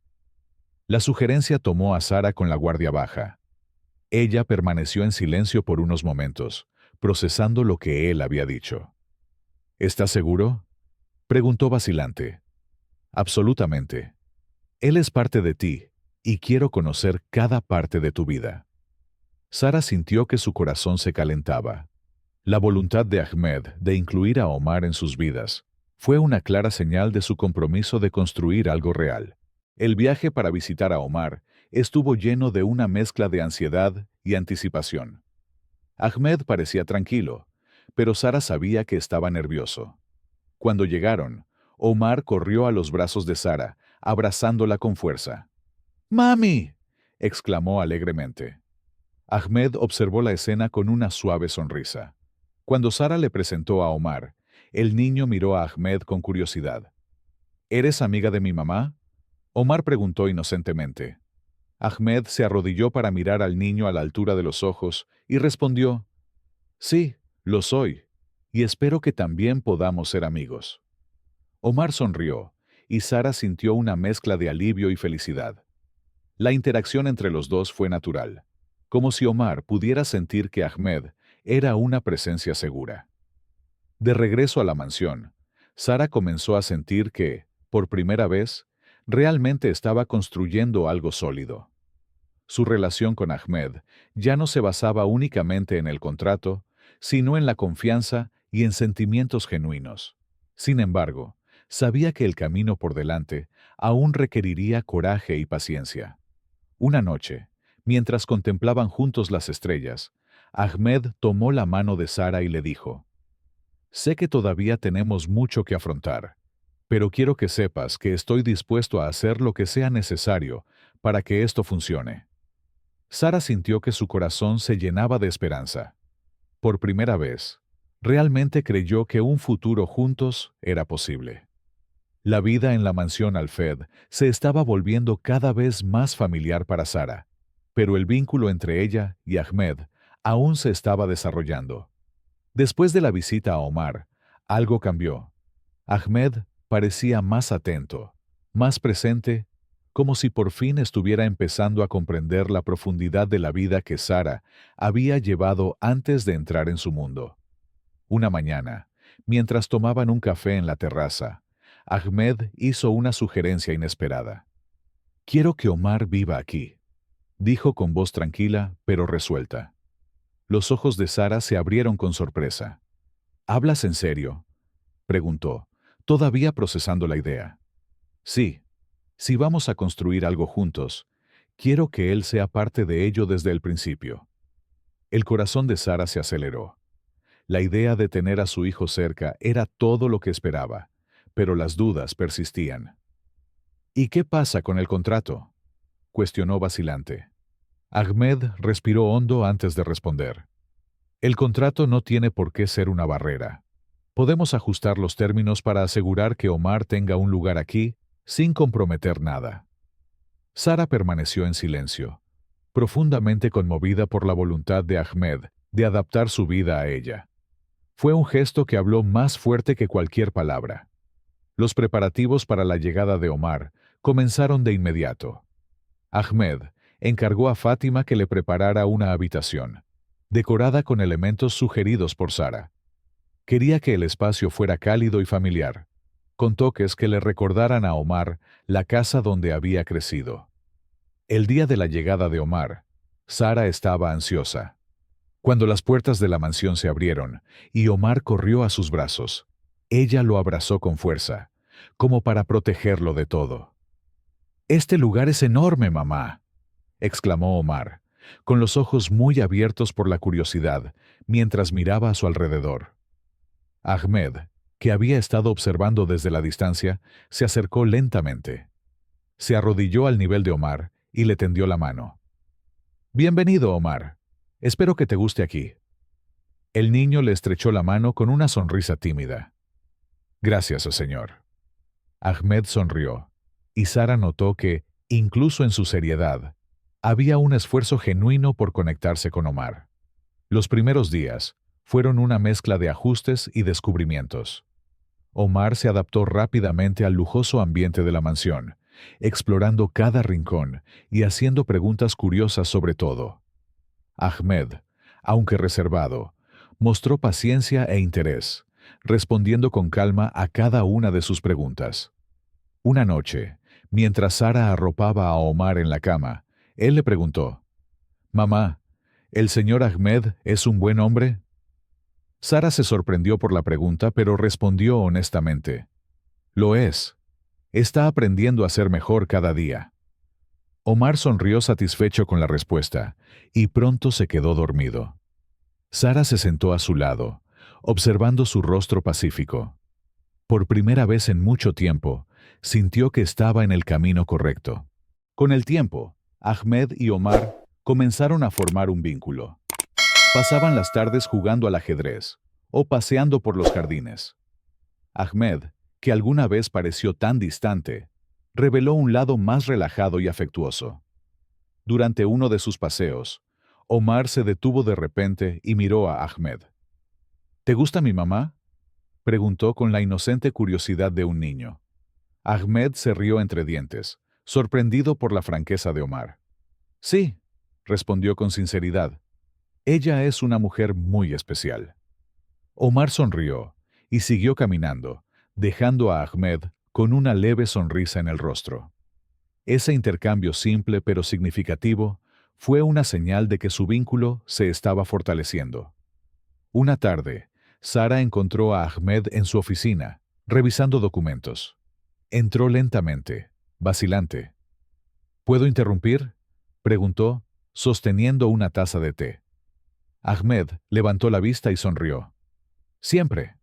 La sugerencia tomó a Sara con la guardia baja. Ella permaneció en silencio por unos momentos, procesando lo que él había dicho. ¿Estás seguro?, preguntó vacilante. Absolutamente. Él es parte de ti, y quiero conocer cada parte de tu vida. Sara sintió que su corazón se calentaba. La voluntad de Ahmed de incluir a Omar en sus vidas fue una clara señal de su compromiso de construir algo real. El viaje para visitar a Omar estuvo lleno de una mezcla de ansiedad y anticipación. Ahmed parecía tranquilo, pero Sara sabía que estaba nervioso. Cuando llegaron, Omar corrió a los brazos de Sara, abrazándola con fuerza. ¡Mami!, exclamó alegremente. Ahmed observó la escena con una suave sonrisa. Cuando Sara le presentó a Omar, el niño miró a Ahmed con curiosidad. ¿Eres amiga de mi mamá?, Omar preguntó inocentemente. Ahmed se arrodilló para mirar al niño a la altura de los ojos y respondió: Sí, lo soy, y espero que también podamos ser amigos. Omar sonrió, y Sara sintió una mezcla de alivio y felicidad. La interacción entre los dos fue natural, como si Omar pudiera sentir que Ahmed era una presencia segura. De regreso a la mansión, Sara comenzó a sentir que, por primera vez, realmente estaba construyendo algo sólido. Su relación con Ahmed ya no se basaba únicamente en el contrato, sino en la confianza y en sentimientos genuinos. Sin embargo, sabía que el camino por delante aún requeriría coraje y paciencia. Una noche, mientras contemplaban juntos las estrellas, Ahmed tomó la mano de Sara y le dijo: Sé que todavía tenemos mucho que afrontar, pero quiero que sepas que estoy dispuesto a hacer lo que sea necesario para que esto funcione. Sara sintió que su corazón se llenaba de esperanza. Por primera vez, realmente creyó que un futuro juntos era posible. La vida en la mansión Alfed se estaba volviendo cada vez más familiar para Sara, pero el vínculo entre ella y Ahmed aún se estaba desarrollando. Después de la visita a Omar, algo cambió. Ahmed parecía más atento, más presente, como si por fin estuviera empezando a comprender la profundidad de la vida que Sara había llevado antes de entrar en su mundo. Una mañana, mientras tomaban un café en la terraza, Ahmed hizo una sugerencia inesperada. «Quiero que Omar viva aquí», dijo con voz tranquila pero resuelta. Los ojos de Sara se abrieron con sorpresa. «¿Hablas en serio?», preguntó, todavía procesando la idea. «Sí, si vamos a construir algo juntos, quiero que él sea parte de ello desde el principio». El corazón de Sara se aceleró. La idea de tener a su hijo cerca era todo lo que esperaba, pero las dudas persistían. «¿Y qué pasa con el contrato?», cuestionó vacilante. Ahmed respiró hondo antes de responder. «El contrato no tiene por qué ser una barrera. Podemos ajustar los términos para asegurar que Omar tenga un lugar aquí sin comprometer nada». Sara permaneció en silencio, profundamente conmovida por la voluntad de Ahmed de adaptar su vida a ella. Fue un gesto que habló más fuerte que cualquier palabra. Los preparativos para la llegada de Omar comenzaron de inmediato. Ahmed encargó a Fátima que le preparara una habitación, decorada con elementos sugeridos por Sara. Quería que el espacio fuera cálido y familiar, con toques que le recordaran a Omar la casa donde había crecido. El día de la llegada de Omar, Sara estaba ansiosa. Cuando las puertas de la mansión se abrieron y Omar corrió a sus brazos, ella lo abrazó con fuerza, como para protegerlo de todo. «Este lugar es enorme, mamá», exclamó Omar, con los ojos muy abiertos por la curiosidad, mientras miraba a su alrededor. Ahmed, que había estado observando desde la distancia, se acercó lentamente. Se arrodilló al nivel de Omar y le tendió la mano. «Bienvenido, Omar. Espero que te guste aquí». El niño le estrechó la mano con una sonrisa tímida. «Gracias, señor». Ahmed sonrió, y Sara notó que, incluso en su seriedad, había un esfuerzo genuino por conectarse con Omar. Los primeros días fueron una mezcla de ajustes y descubrimientos. Omar se adaptó rápidamente al lujoso ambiente de la mansión, explorando cada rincón y haciendo preguntas curiosas sobre todo. Ahmed, aunque reservado, mostró paciencia e interés, respondiendo con calma a cada una de sus preguntas. Una noche, mientras Sara arropaba a Omar en la cama, él le preguntó: «Mamá, ¿el señor Ahmed es un buen hombre?». Sara se sorprendió por la pregunta, pero respondió honestamente: «Lo es. Está aprendiendo a ser mejor cada día». Omar sonrió satisfecho con la respuesta, y pronto se quedó dormido. Sara se sentó a su lado, observando su rostro pacífico. Por primera vez en mucho tiempo, sintió que estaba en el camino correcto. Con el tiempo, Ahmed y Omar comenzaron a formar un vínculo. Pasaban las tardes jugando al ajedrez o paseando por los jardines. Ahmed, que alguna vez pareció tan distante, reveló un lado más relajado y afectuoso. Durante uno de sus paseos, Omar se detuvo de repente y miró a Ahmed. «¿Te gusta mi mamá?», preguntó con la inocente curiosidad de un niño. Ahmed se rió entre dientes, sorprendido por la franqueza de Omar. «Sí», respondió con sinceridad. «Ella es una mujer muy especial». Omar sonrió y siguió caminando, dejando a Ahmed con una leve sonrisa en el rostro. Ese intercambio simple pero significativo fue una señal de que su vínculo se estaba fortaleciendo. Una tarde, Sara encontró a Ahmed en su oficina, revisando documentos. Entró lentamente, vacilante. «¿Puedo interrumpir?», preguntó, sosteniendo una taza de té. Ahmed levantó la vista y sonrió. «Siempre».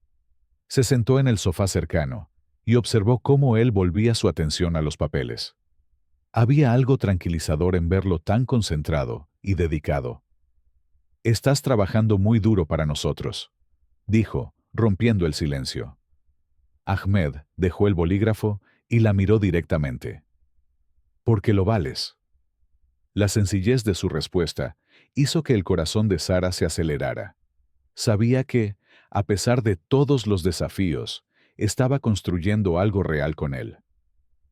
Se sentó en el sofá cercano y observó cómo él volvía su atención a los papeles. Había algo tranquilizador en verlo tan concentrado y dedicado. «Estás trabajando muy duro para nosotros», dijo, rompiendo el silencio. Ahmed dejó el bolígrafo y la miró directamente. «Porque lo vales». La sencillez de su respuesta hizo que el corazón de Sara se acelerara. Sabía que, a pesar de todos los desafíos, estaba construyendo algo real con él.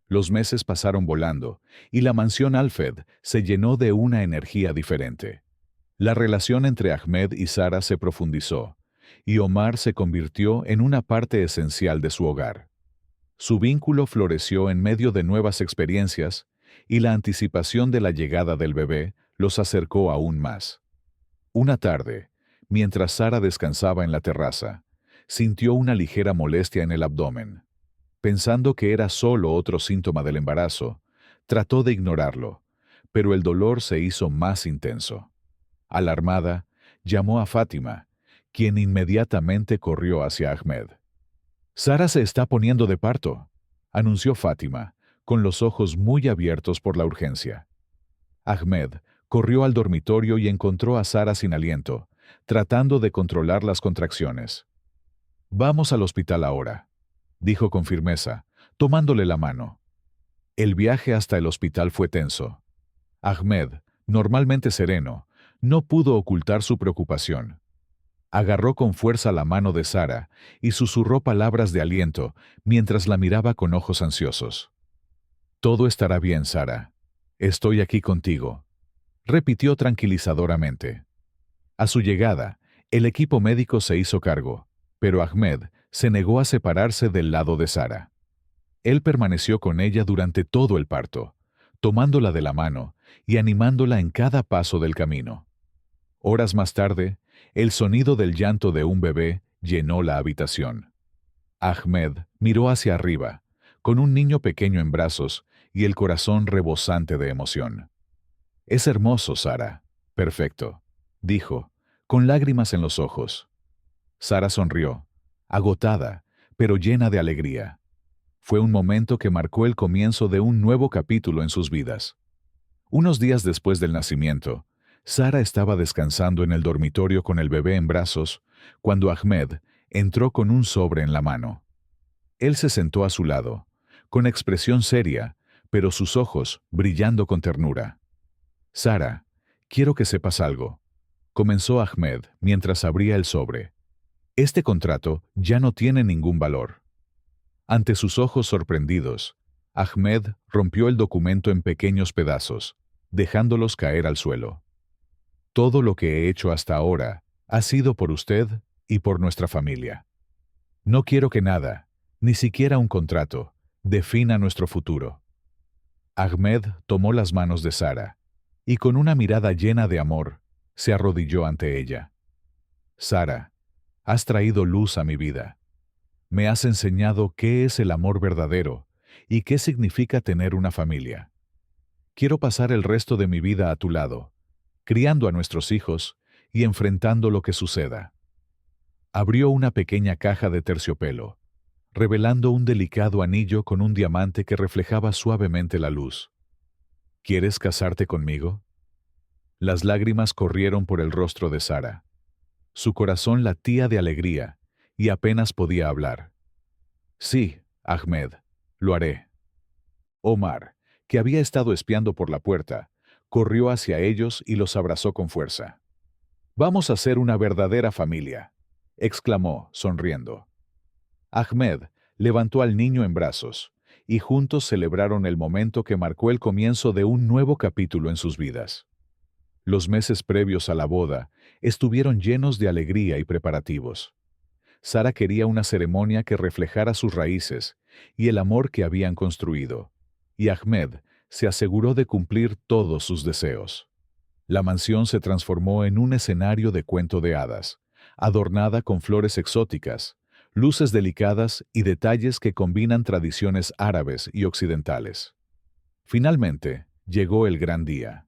Los meses pasaron volando, y la mansión Alfed se llenó de una energía diferente. La relación entre Ahmed y Sara se profundizó, y Omar se convirtió en una parte esencial de su hogar. Su vínculo floreció en medio de nuevas experiencias, y la anticipación de la llegada del bebé los acercó aún más. Una tarde, mientras Sara descansaba en la terraza, sintió una ligera molestia en el abdomen. Pensando que era solo otro síntoma del embarazo, trató de ignorarlo, pero el dolor se hizo más intenso. Alarmada, llamó a Fátima, quien inmediatamente corrió hacia Ahmed. «Sara se está poniendo de parto», anunció Fátima, con los ojos muy abiertos por la urgencia. Ahmed corrió al dormitorio y encontró a Sara sin aliento, tratando de controlar las contracciones. «Vamos al hospital ahora», dijo con firmeza, tomándole la mano. El viaje hasta el hospital fue tenso. Ahmed, normalmente sereno, no pudo ocultar su preocupación. Agarró con fuerza la mano de Sara y susurró palabras de aliento mientras la miraba con ojos ansiosos. «Todo estará bien, Sara. Estoy aquí contigo», repitió tranquilizadoramente. A su llegada, el equipo médico se hizo cargo, pero Ahmed se negó a separarse del lado de Sara. Él permaneció con ella durante todo el parto, tomándola de la mano y animándola en cada paso del camino. Horas más tarde, el sonido del llanto de un bebé llenó la habitación. Ahmed miró hacia arriba, con un niño pequeño en brazos y el corazón rebosante de emoción. «Es hermoso, Sara. Perfecto», dijo, con lágrimas en los ojos. Sara sonrió, agotada, pero llena de alegría. Fue un momento que marcó el comienzo de un nuevo capítulo en sus vidas. Unos días después del nacimiento, Sara estaba descansando en el dormitorio con el bebé en brazos, cuando Ahmed entró con un sobre en la mano. Él se sentó a su lado, con expresión seria, pero sus ojos brillando con ternura. Sara, quiero que sepas algo, comenzó Ahmed mientras abría el sobre. Este contrato ya no tiene ningún valor. Ante sus ojos sorprendidos, Ahmed rompió el documento en pequeños pedazos, dejándolos caer al suelo. Todo lo que he hecho hasta ahora ha sido por usted y por nuestra familia. No quiero que nada, ni siquiera un contrato, defina nuestro futuro. Ahmed tomó las manos de Sara y con una mirada llena de amor, se arrodilló ante ella. Sara, has traído luz a mi vida. Me has enseñado qué es el amor verdadero y qué significa tener una familia. Quiero pasar el resto de mi vida a tu lado, criando a nuestros hijos y enfrentando lo que suceda. Abrió una pequeña caja de terciopelo, revelando un delicado anillo con un diamante que reflejaba suavemente la luz. ¿Quieres casarte conmigo? Las lágrimas corrieron por el rostro de Sara. Su corazón latía de alegría y apenas podía hablar. Sí, Ahmed, lo haré. Omar, que había estado espiando por la puerta, corrió hacia ellos y los abrazó con fuerza. «Vamos a ser una verdadera familia», exclamó, sonriendo. Ahmed levantó al niño en brazos, y juntos celebraron el momento que marcó el comienzo de un nuevo capítulo en sus vidas. Los meses previos a la boda estuvieron llenos de alegría y preparativos. Sara quería una ceremonia que reflejara sus raíces y el amor que habían construido, y Ahmed se aseguró de cumplir todos sus deseos. La mansión se transformó en un escenario de cuento de hadas, adornada con flores exóticas, luces delicadas y detalles que combinan tradiciones árabes y occidentales. Finalmente, llegó el gran día.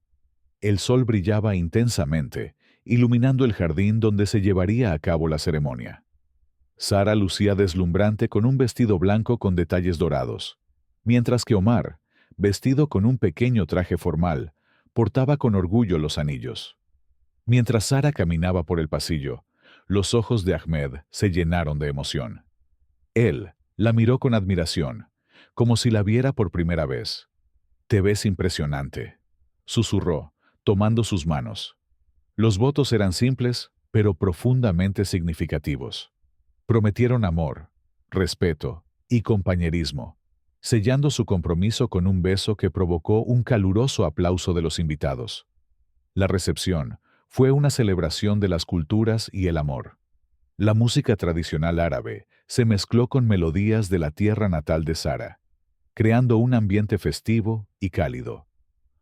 El sol brillaba intensamente, iluminando el jardín donde se llevaría a cabo la ceremonia. Sara lucía deslumbrante con un vestido blanco con detalles dorados, mientras que Omar, vestido con un pequeño traje formal, portaba con orgullo los anillos. Mientras Sara caminaba por el pasillo, los ojos de Ahmed se llenaron de emoción. Él la miró con admiración, como si la viera por primera vez. «Te ves impresionante», susurró, tomando sus manos. Los votos eran simples, pero profundamente significativos. Prometieron amor, respeto y compañerismo, sellando su compromiso con un beso que provocó un caluroso aplauso de los invitados. La recepción fue una celebración de las culturas y el amor. La música tradicional árabe se mezcló con melodías de la tierra natal de Sara, creando un ambiente festivo y cálido.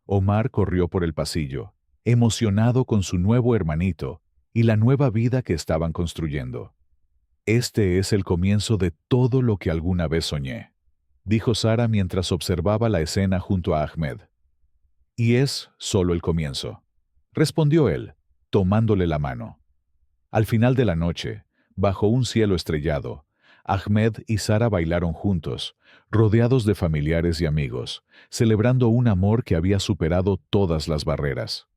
Omar corrió por el pasillo, emocionado con su nuevo hermanito y la nueva vida que estaban construyendo. «Este es el comienzo de todo lo que alguna vez soñé», dijo Sara mientras observaba la escena junto a Ahmed. «Y es solo el comienzo», respondió él, tomándole la mano. Al final de la noche, bajo un cielo estrellado, Ahmed y Sara bailaron juntos, rodeados de familiares y amigos, celebrando un amor que había superado todas las barreras.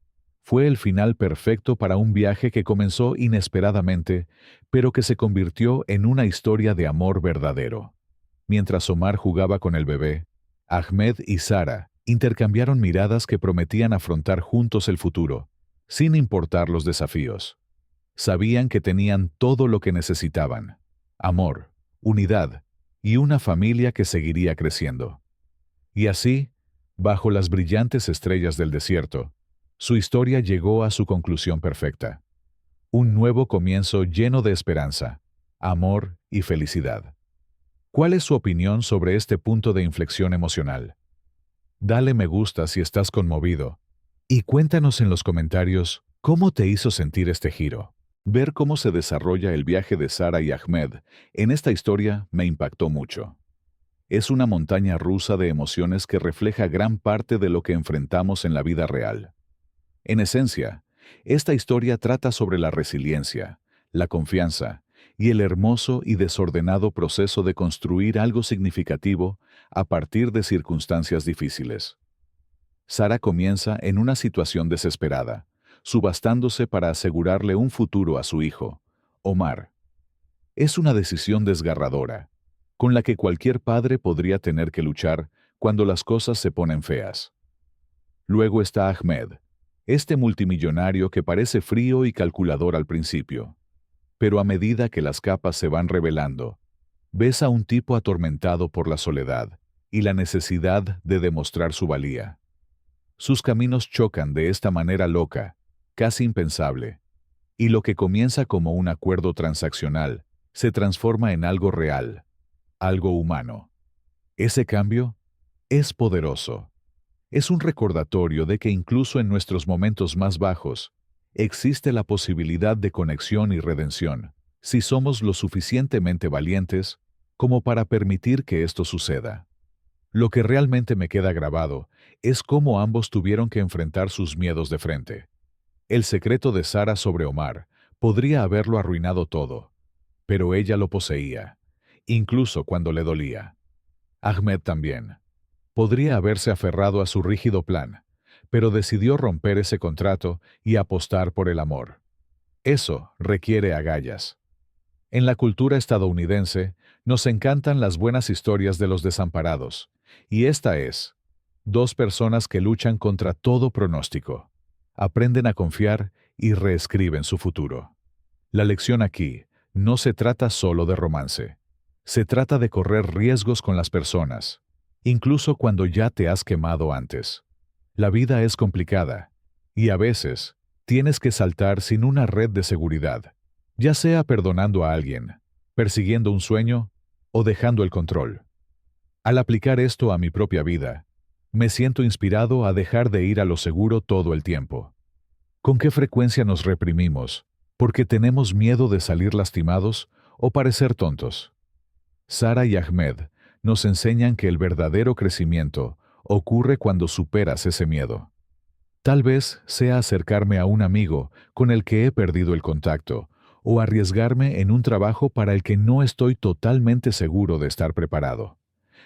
Fue el final perfecto para un viaje que comenzó inesperadamente, pero que se convirtió en una historia de amor verdadero. Mientras Omar jugaba con el bebé, Ahmed y Sara intercambiaron miradas que prometían afrontar juntos el futuro, sin importar los desafíos. Sabían que tenían todo lo que necesitaban: amor, unidad y una familia que seguiría creciendo. Y así, bajo las brillantes estrellas del desierto, su historia llegó a su conclusión perfecta. Un nuevo comienzo lleno de esperanza, amor y felicidad. ¿Cuál es su opinión sobre este punto de inflexión emocional? Dale me gusta si estás conmovido y cuéntanos en los comentarios cómo te hizo sentir este giro. Ver cómo se desarrolla el viaje de Sara y Ahmed en esta historia me impactó mucho. Es una montaña rusa de emociones que refleja gran parte de lo que enfrentamos en la vida real. En esencia, esta historia trata sobre la resiliencia, la confianza y el hermoso y desordenado proceso de construir algo significativo a partir de circunstancias difíciles. Sara comienza en una situación desesperada, subastándose para asegurarle un futuro a su hijo, Omar. Es una decisión desgarradora, con la que cualquier padre podría tener que luchar cuando las cosas se ponen feas. Luego está Ahmed, este multimillonario que parece frío y calculador al principio. Pero a medida que las capas se van revelando, ves a un tipo atormentado por la soledad y la necesidad de demostrar su valía. Sus caminos chocan de esta manera loca, casi impensable, y lo que comienza como un acuerdo transaccional se transforma en algo real, algo humano. Ese cambio es poderoso. Es un recordatorio de que incluso en nuestros momentos más bajos, existe la posibilidad de conexión y redención, si somos lo suficientemente valientes como para permitir que esto suceda. Lo que realmente me queda grabado es cómo ambos tuvieron que enfrentar sus miedos de frente. El secreto de Sara sobre Omar podría haberlo arruinado todo, pero ella lo poseía, incluso cuando le dolía. Ahmed también. Podría haberse aferrado a su rígido plan, pero decidió romper ese contrato y apostar por el amor. Eso requiere agallas. En la cultura estadounidense, nos encantan las buenas historias de los desamparados, y esta es: dos personas que luchan contra todo pronóstico, aprenden a confiar y reescriben su futuro. La lección aquí no se trata solo de romance. Se trata de correr riesgos con las personas, incluso cuando ya te has quemado antes. La vida es complicada, y a veces tienes que saltar sin una red de seguridad, ya sea perdonando a alguien, persiguiendo un sueño o dejando el control. Al aplicar esto a mi propia vida, me siento inspirado a dejar de ir a lo seguro todo el tiempo. ¿Con qué frecuencia nos reprimimos porque tenemos miedo de salir lastimados o parecer tontos? Sara y Ahmed nos enseñan que el verdadero crecimiento ocurre cuando superas ese miedo. Tal vez sea acercarme a un amigo con el que he perdido el contacto, o arriesgarme en un trabajo para el que no estoy totalmente seguro de estar preparado.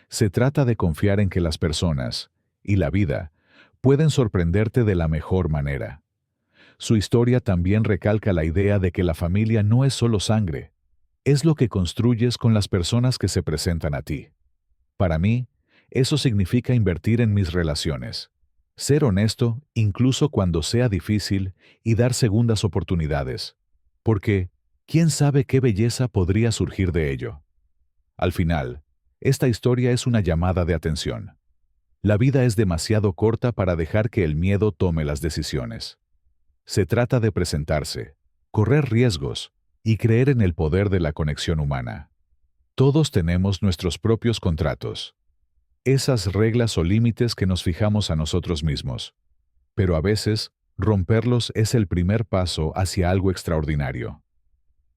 Se trata de confiar en que las personas, y la vida, pueden sorprenderte de la mejor manera. Su historia también recalca la idea de que la familia no es solo sangre, es lo que construyes con las personas que se presentan a ti. Para mí, eso significa invertir en mis relaciones, ser honesto incluso cuando sea difícil y dar segundas oportunidades, porque quién sabe qué belleza podría surgir de ello. Al final, esta historia es una llamada de atención. La vida es demasiado corta para dejar que el miedo tome las decisiones. Se trata de presentarse, correr riesgos y creer en el poder de la conexión humana. Todos tenemos nuestros propios contratos, esas reglas o límites que nos fijamos a nosotros mismos. Pero a veces, romperlos es el primer paso hacia algo extraordinario.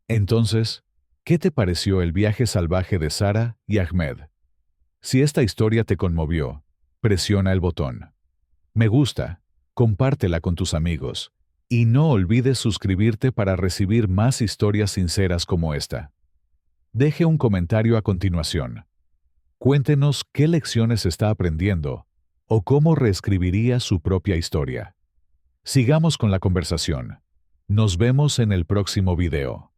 Entonces, ¿qué te pareció el viaje salvaje de Sara y Ahmed? Si esta historia te conmovió, presiona el botón me gusta, compártela con tus amigos, y no olvides suscribirte para recibir más historias sinceras como esta. Deje un comentario a continuación. Cuéntenos qué lecciones está aprendiendo o cómo reescribiría su propia historia. Sigamos con la conversación. Nos vemos en el próximo video.